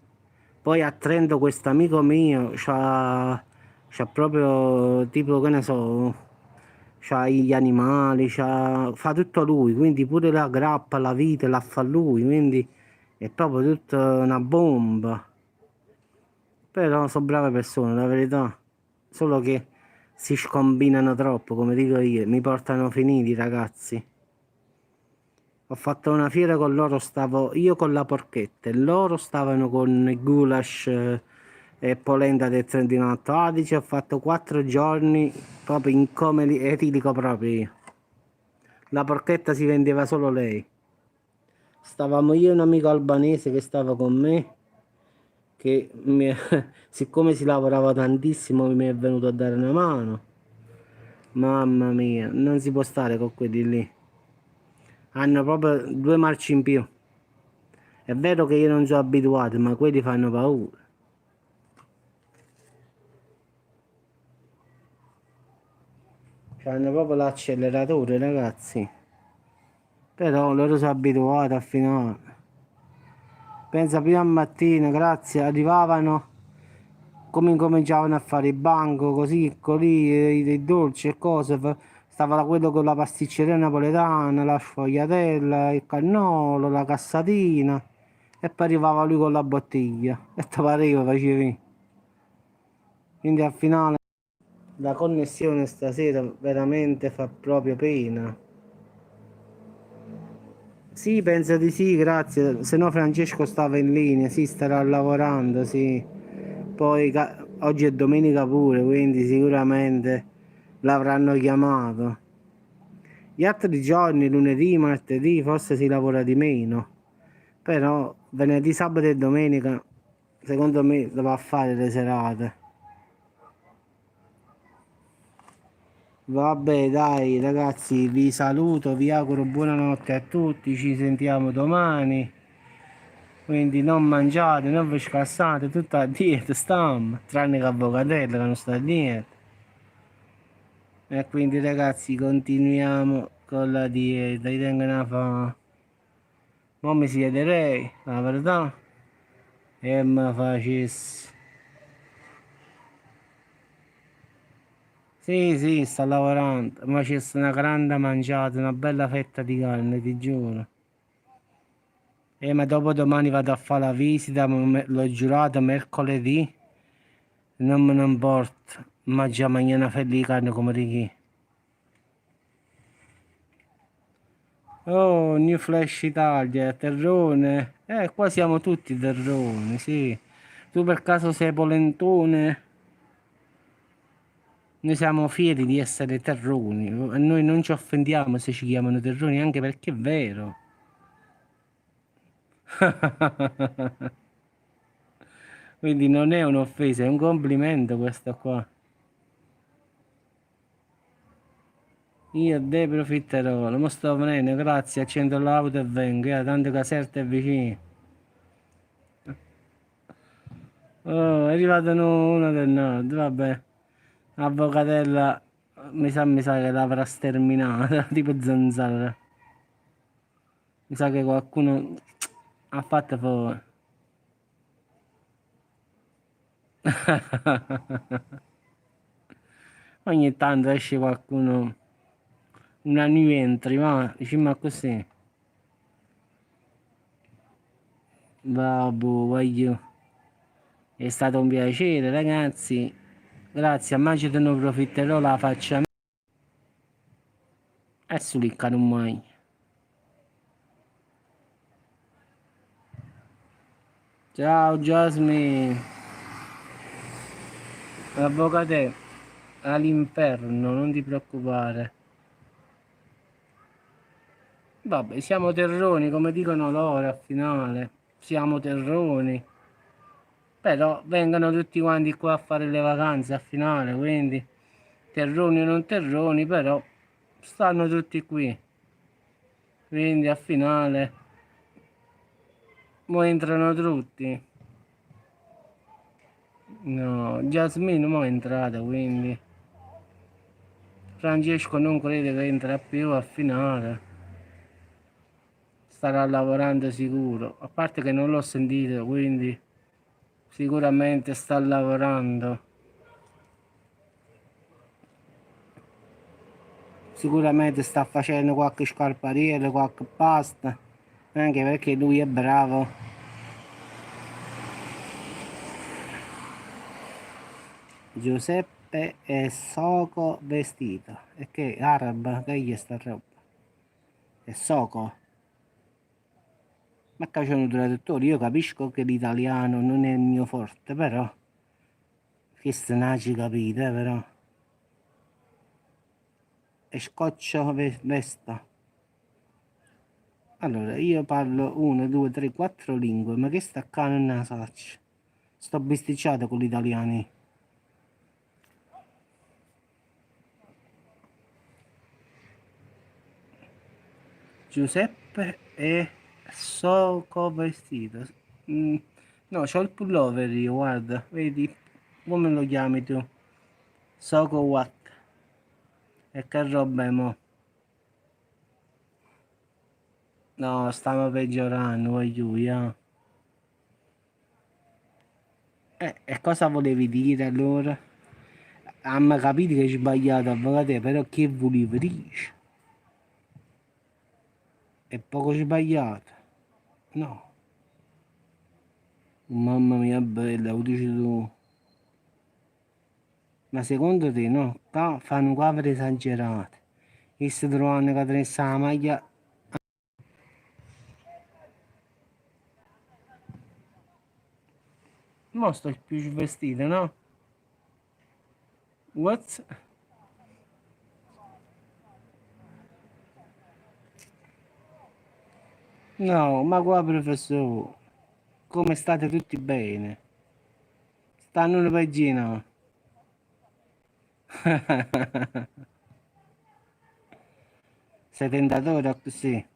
Poi a Trento questo amico mio c'ha proprio tipo che ne so, c'ha gli animali, fa tutto lui, quindi pure la grappa, la vite la fa lui, quindi è proprio tutta una bomba. Però sono brave persone, la verità. Solo che si scombinano troppo, come dico io, mi portano finiti, ragazzi. Ho fatto una fiera con loro, stavo io con la porchetta e loro stavano con il goulash e polenta del Trentino Alto Adige. Ho fatto 4 giorni proprio in come etilico proprio io. La porchetta si vendeva solo lei. Stavamo io e un amico albanese che stava con me, che siccome si lavorava tantissimo mi è venuto a dare una mano. Mamma mia, non si può stare con quelli lì. Hanno proprio 2 marce in più. È vero che io non sono abituato, ma quelli fanno paura. Hanno proprio l'acceleratore, ragazzi. Però loro sono abituati a finire. Pensa prima mattina, grazie, arrivavano, come incominciavano a fare il banco, così, così, i dolci e cose. Stava da quello con la pasticceria napoletana, la sfogliatella, il cannolo, la cassatina. E poi arrivava lui con la bottiglia. E te pareva, facevi. Quindi al finale la connessione stasera veramente fa proprio pena. Sì, penso di sì, grazie. Se no Francesco stava in linea, sì, starà lavorando, sì. Poi oggi è domenica pure, quindi sicuramente l'avranno chiamato. Gli altri giorni, lunedì, martedì, forse si lavora di meno. Però venerdì, sabato e domenica, secondo me, dovrà fare le serate. Vabbè, dai, ragazzi, vi saluto, vi auguro buonanotte a tutti, ci sentiamo domani. Quindi non mangiate, non vi scassate, tutta a dieta stiamo, tranne che Avvocatella che non sta a dieta. E quindi ragazzi continuiamo con la dieta, io tengo una fame. Mo mi siederei, la verità, e me facessi. Sì, sì, sta lavorando, ma c'è una grande mangiata, una bella fetta di carne, ti giuro. Ma dopo domani vado a fare la visita, l'ho giurato mercoledì, non me ne importa, ma già mangiare una fetta di carne come di chi. Oh, New Flash Italia, terrone. Qua siamo tutti terroni, sì. Tu per caso sei polentone? Noi siamo fieri di essere terroni. E noi non ci offendiamo se ci chiamano terroni, anche perché è vero. Quindi non è un'offesa, è un complimento questo qua. Io ne profitterò, lo sto venendo, grazie, accendo l'auto e vengo, tanto Caserta è vicino. Oh, è arrivato uno del nord, vabbè. Avvocatella, mi sa che l'avrà sterminata, tipo zanzara. Mi sa che qualcuno ha fatto fuori. Ogni tanto esce qualcuno, una new entry, ma diciamo così. Vabbè, voglio. È stato un piacere, ragazzi. Grazie, a Magito ne approfitterò la faccia. E sulicca non mai. Ciao Jasmine, avvocate all'inferno, non ti preoccupare. Vabbè, siamo terroni, come dicono loro al finale. Siamo terroni. Però vengono tutti quanti qua a fare le vacanze al finale, quindi terroni o non terroni, però stanno tutti qui. Quindi al finale mo entrano tutti. No, Jasmine mo è entrata, quindi Francesco non crede che entra più al finale. Starà lavorando sicuro, a parte che non l'ho sentito, quindi sicuramente sta lavorando. Sicuramente sta facendo qualche scarpariere, qualche pasta, anche perché lui è bravo. Giuseppe è Soco vestito. E che araba, che gli sta roba? È Soco. Ma che c'è un traduttore, io capisco che l'italiano non è il mio forte, però Che stenaci capite, però. E scoccio vesta. Allora, io parlo 1, 2, 3, 4 lingue, ma che sta cane non la faccio. Sto bisticciato con gli italiani. Giuseppe e Soco vestito. Mm, no, c'ho il pullover io, guarda, vedi? Come lo chiami tu? Soco what? E che roba è mo? No, stiamo peggiorando, voglio io. E cosa volevi dire allora? Abbiamo capito che hai sbagliato, avvocato, però che volevi dire? È poco sbagliato. No. Mamma mia bella, lo dici tu. Ma secondo te no? Qua fanno quadre esagerate. E si trovano che adesso la maglia. Mo sto più vestito, no? What? No, ma qua professore, come state tutti bene? Stanno una pagina. Sei tentatore così?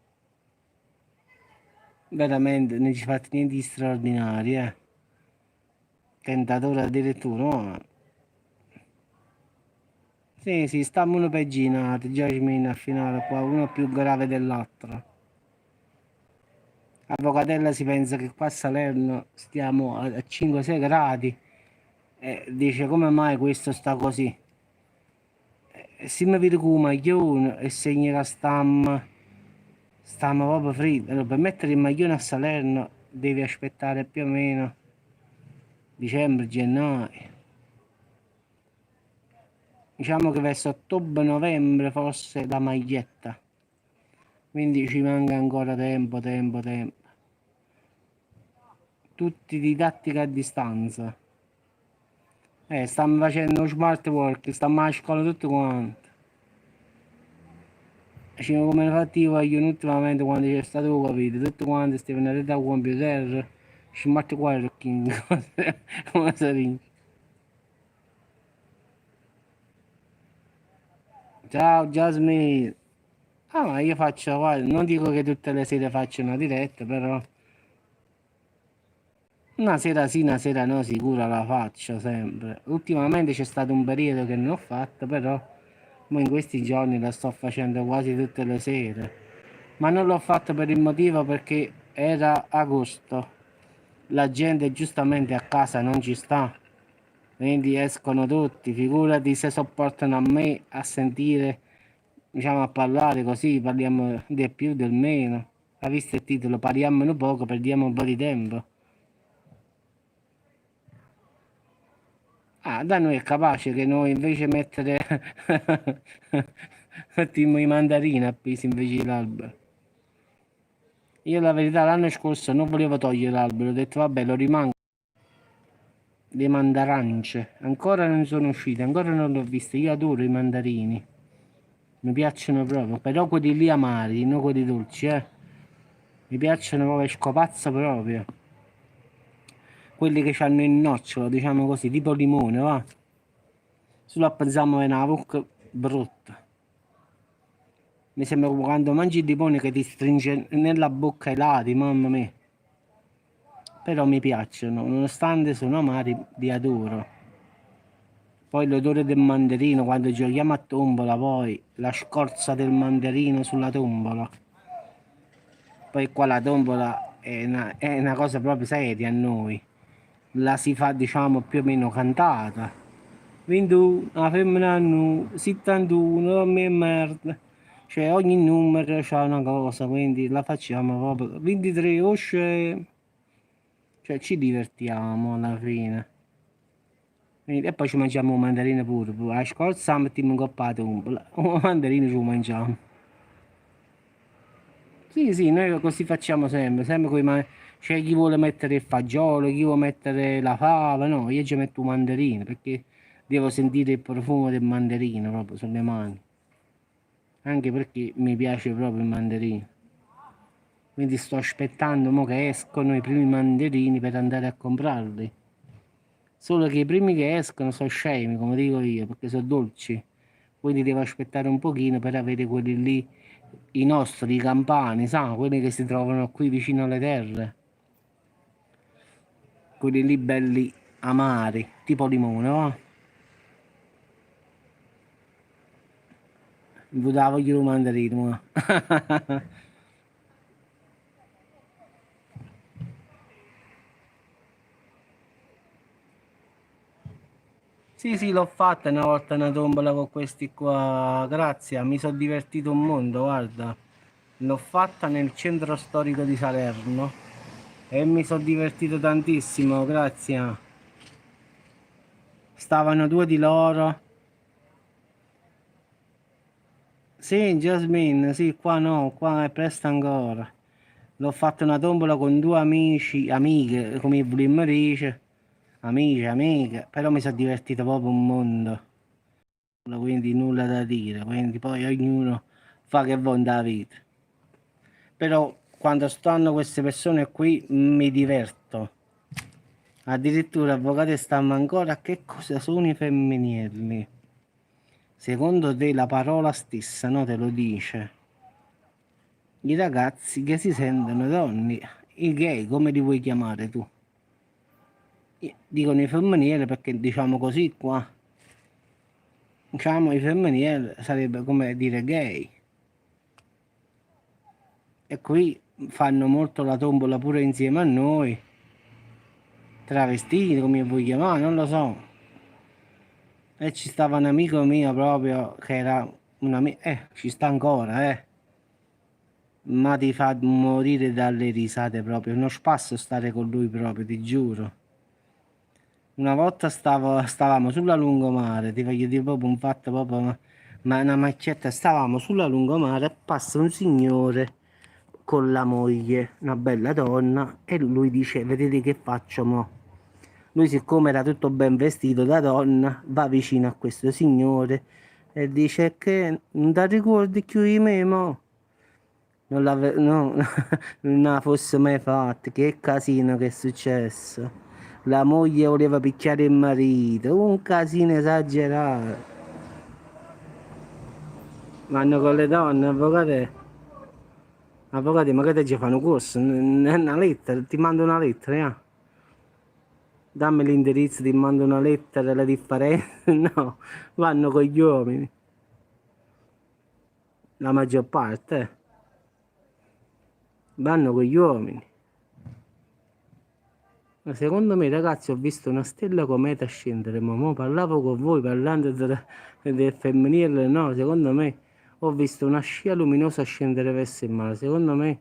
Veramente, non ci fate niente di straordinario, eh? Tentatore addirittura, no? Sì, sì, stiamo una peggina, Jasmine a finale qua, uno più grave dell'altro. Avvocatella si pensa che qua a Salerno stiamo a 5-6 gradi e dice come mai questo sta così. E se mi vede con un maglione e segna che stiamo proprio freddi. Allora, per mettere il maglione a Salerno devi aspettare più o meno dicembre, gennaio. Diciamo che verso ottobre-novembre forse la maglietta. Quindi ci manca ancora tempo, tempo, tempo. Tutti didattica a distanza. Stiamo facendo smart work, stiamo a scuola tutti quanti. Come infatti io voglio ultimamente quando c'è stato capito, tutti quanti stavano a da computer, smart working, come si dice. Ciao Jasmine. Ah, ma io faccio, guarda, non dico che tutte le sere faccio una diretta, però una sera sì, una sera no, sicuro la faccio sempre. Ultimamente c'è stato un periodo che non ho fatto, però mo in questi giorni la sto facendo quasi tutte le sere. Ma non l'ho fatto per il motivo perché era agosto. La gente giustamente a casa non ci sta, quindi escono tutti. Figurati se sopportano a me a sentire, diciamo a parlare così, parliamo del più, del meno. Ha visto il titolo? Parliamone poco, perdiamo un po' di tempo. Ah, da noi è capace che noi invece mettere mettiamo i mandarini appesi invece dell'albero. Io la verità l'anno scorso non volevo togliere l'albero, ho detto vabbè lo rimango. Le mandarance ancora non sono uscite, ancora non le ho viste. Io adoro i mandarini, mi piacciono proprio, però quelli lì amari, non quelli dolci, eh. Mi piacciono proprio, scopazzo proprio. Quelli che hanno il nocciolo, diciamo così, tipo limone, va. Solo pensiamo è una bocca brutta. Mi sembra come quando mangi il limone che ti stringe nella bocca i lati, mamma mia. Però mi piacciono, nonostante sono amari, li adoro. Poi l'odore del mandarino quando giochiamo a tombola, poi la scorza del mandarino sulla tombola. Poi qua la tombola è una cosa proprio seria a noi. La si fa diciamo più o meno cantata. 21, la femmina nu, 71, a me merda. Cioè ogni numero c'ha una cosa, quindi la facciamo proprio. 23, osce. Cioè ci divertiamo alla fine. E poi ci mangiamo un mandarino pure. Poi a scorza mettiamo un coppa di tombola. Un mandarino ci lo mangiamo. Sì, sì, noi così facciamo sempre, sempre c'è chi vuole mettere il fagiolo, chi vuole mettere la fava, no, io ci metto un mandarino perché devo sentire il profumo del mandarino proprio sulle mani, anche perché mi piace proprio il mandarino. Quindi sto aspettando mo che escono i primi mandarini per andare a comprarli. Solo che i primi che escono sono scemi, come dico io, perché sono dolci. Quindi devo aspettare un pochino per avere quelli lì, i nostri, i campani, sa, quelli che si trovano qui vicino alle terre. Quelli lì belli amari, tipo limone, va? Vi davo io un mandarino, va? Sì, sì, l'ho fatta una volta una tombola con questi qua, grazie, mi sono divertito un mondo, guarda. L'ho fatta nel centro storico di Salerno e mi sono divertito tantissimo, grazie. Stavano due di loro. Sì, Jasmine, sì, qua no, qua è presto ancora. L'ho fatta una tombola con due amici, amiche, come vogliamo dire, amici, amiche, però mi sono divertito proprio un mondo, quindi nulla da dire, quindi poi ognuno fa che vuole da vita. Però quando stanno queste persone qui mi diverto. Addirittura avvocati stanno ancora, che cosa sono i femminili? Secondo te la parola stessa, no, te lo dice. I ragazzi che si sentono donne, i gay, come li vuoi chiamare tu? Dicono i femminili perché diciamo così qua. Diciamo i femminili sarebbe come dire gay. E qui fanno molto la tombola pure insieme a noi. Travestiti, come vuoi chiamare, non lo so. E ci stava un amico mio proprio che era un amico, ci sta ancora, ma ti fa morire dalle risate proprio. Non spasso stare con lui proprio, ti giuro. Una volta stavamo sulla lungomare, ti voglio dire proprio un fatto proprio, ma una maccetta, stavamo sulla lungomare e passa un signore con la moglie, una bella donna, e lui dice, vedete che faccio mo? Lui siccome era tutto ben vestito da donna, va vicino a questo signore e dice che non ti ricordi più di me, mo? No, non la fosse mai fatta, che casino che è successo. La moglie voleva picchiare il marito, un casino esagerato. Vanno con le donne, avvocate, avvocati, magari ci fanno corso, una lettera, ti mando una lettera, dammi l'indirizzo, ti mando una lettera, la differenza, no, vanno con gli uomini, la maggior parte, vanno con gli uomini. Ma secondo me, ragazzi, ho visto una stella cometa scendere, ma mo parlavo con voi parlando del femminile, no, secondo me ho visto una scia luminosa scendere verso il mare, secondo me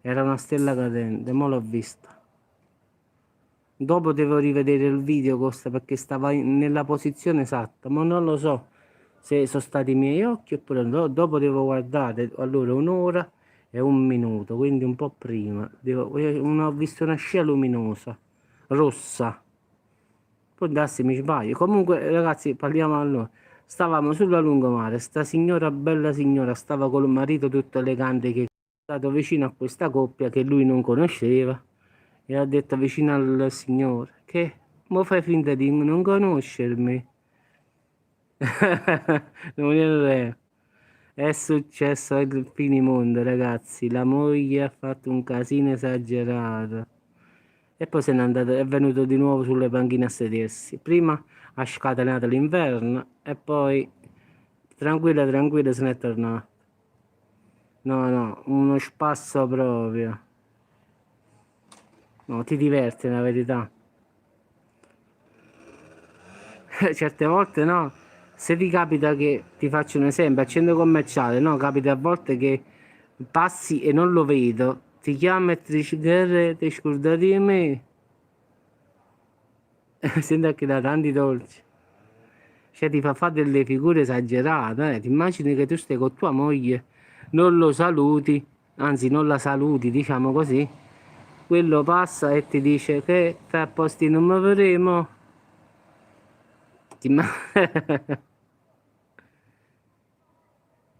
era una stella cadente, mo l'ho vista. Dopo devo rivedere il video, Costa, perché stava nella posizione esatta, ma non lo so se sono stati i miei occhi oppure no. Dopo devo guardare, allora un'ora e un minuto, quindi un po' prima. Ho visto una scia luminosa, rossa. Può darsi mi sbaglio. Comunque, ragazzi, parliamo allora. Stavamo sulla lungomare, sta signora, bella signora, stava col marito tutto elegante che è stato vicino a questa coppia che lui non conosceva e ha detto vicino al signore che mo fai finta di non conoscermi. Non è successo il finimondo, ragazzi. La moglie ha fatto un casino esagerato. E poi se n'è andato, è venuto di nuovo sulle panchine a sedersi. Prima ha scatenato l'inverno e poi tranquilla, tranquilla se n'è tornato. No, no, uno spasso proprio. No, ti diverti, la verità. Certe volte no. Se ti capita che, ti faccio un esempio, al centro commerciale, no? Capita a volte che passi e non lo vedo, ti chiama e ti dice, "Guerre, ti scordati di me?" Senti che da tanti dolci. Cioè ti fa fare delle figure esagerate, eh. Ti immagini che tu stai con tua moglie, non lo saluti anzi non la saluti, diciamo così, quello passa e ti dice che tra posti non muoveremo. Ti ma-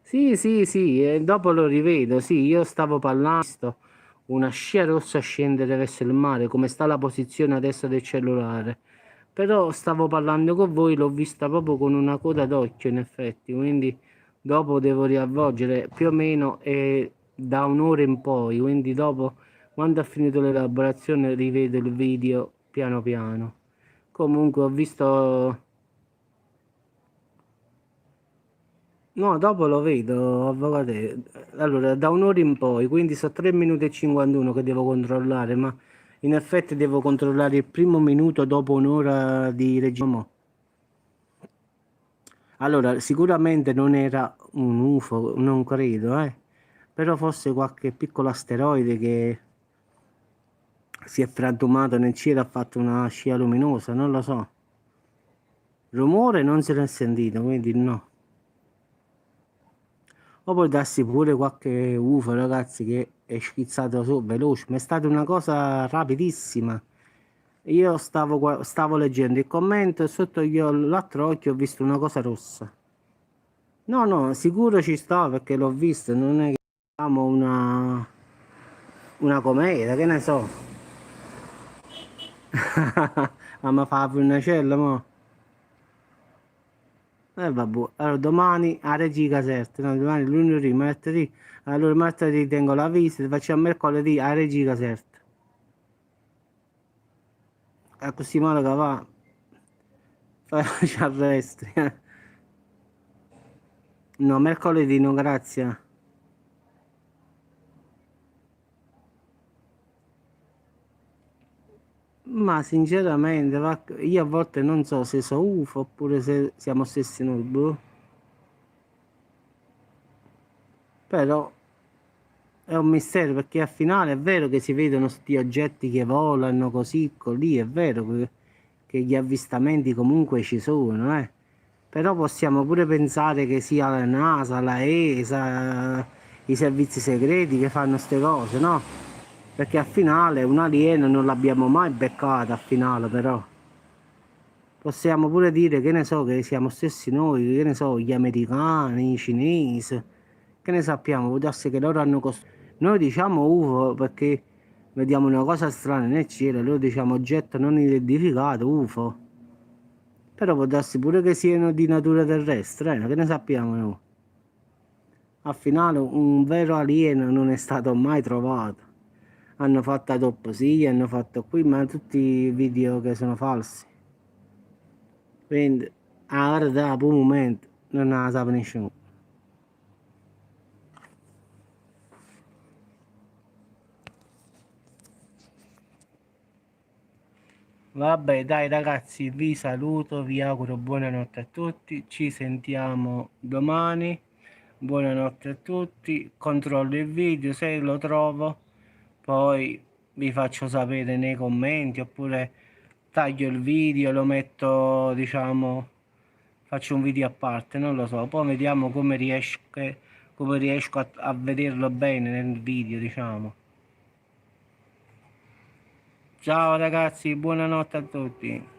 Sì, sì, sì, e dopo lo rivedo, sì, io stavo parlando, una scia rossa scendere verso il mare, come sta la posizione adesso del cellulare. Però stavo parlando con voi, l'ho vista proprio con una coda d'occhio in effetti, quindi dopo devo riavvolgere più o meno da un'ora in poi, quindi dopo, quando ho finito l'elaborazione, rivedo il video piano piano. Comunque ho visto. No, dopo lo vedo, avvocato. Allora, da un'ora in poi, quindi sono 3 minuti e 51 che devo controllare, ma in effetti devo controllare il primo minuto dopo un'ora di registro. Allora, sicuramente non era un UFO, non credo, però forse qualche piccolo asteroide che si è frantumato nel cielo e ha fatto una scia luminosa, non lo so. Rumore non se n'è sentito, quindi no. O può darsi pure qualche UFO, ragazzi, che è schizzato su veloce, ma è stata una cosa rapidissima. Io stavo leggendo il commento e sotto l'altro occhio ho visto una cosa rossa. No, no, sicuro ci sta perché l'ho visto, non è che siamo una cometa, che ne so. Ma mi fa una cella, mo. Vabbè, allora domani a Regi Caserta, no, domani lunedì, martedì, allora martedì tengo la visita, facciamo mercoledì a Regi Caserta. A così male che va, ci arresti. No, mercoledì no, grazie. Ma sinceramente, io a volte non so se so UFO oppure se siamo stessi noi, boh. Però è un mistero perché al finale è vero che si vedono sti oggetti che volano così, così, è vero che gli avvistamenti comunque ci sono, eh. Però possiamo pure pensare che sia la NASA, la ESA, i servizi segreti che fanno queste cose, no? Perché al finale un alieno non l'abbiamo mai beccato al finale, però. Possiamo pure dire, che ne so, che siamo stessi noi, che ne so, gli americani, i cinesi, che ne sappiamo, può darsi che loro hanno costruito. Noi diciamo UFO perché vediamo una cosa strana nel cielo, loro diciamo oggetto non identificato, UFO. Però può darsi pure che siano di natura terrestre, che ne sappiamo noi. Al finale un vero alieno non è stato mai trovato. Hanno fatto autopsie, hanno fatto qui, ma tutti video che sono falsi. Quindi, la verità, per un momento, non la sa nessuno. Vabbè, dai ragazzi, vi saluto, vi auguro buonanotte a tutti, ci sentiamo domani. Buonanotte a tutti, controllo il video se lo trovo, poi vi faccio sapere nei commenti oppure taglio il video, lo metto, diciamo, faccio un video a parte, non lo so, poi vediamo come riesco a vederlo bene nel video, diciamo. Ciao ragazzi, buonanotte a tutti.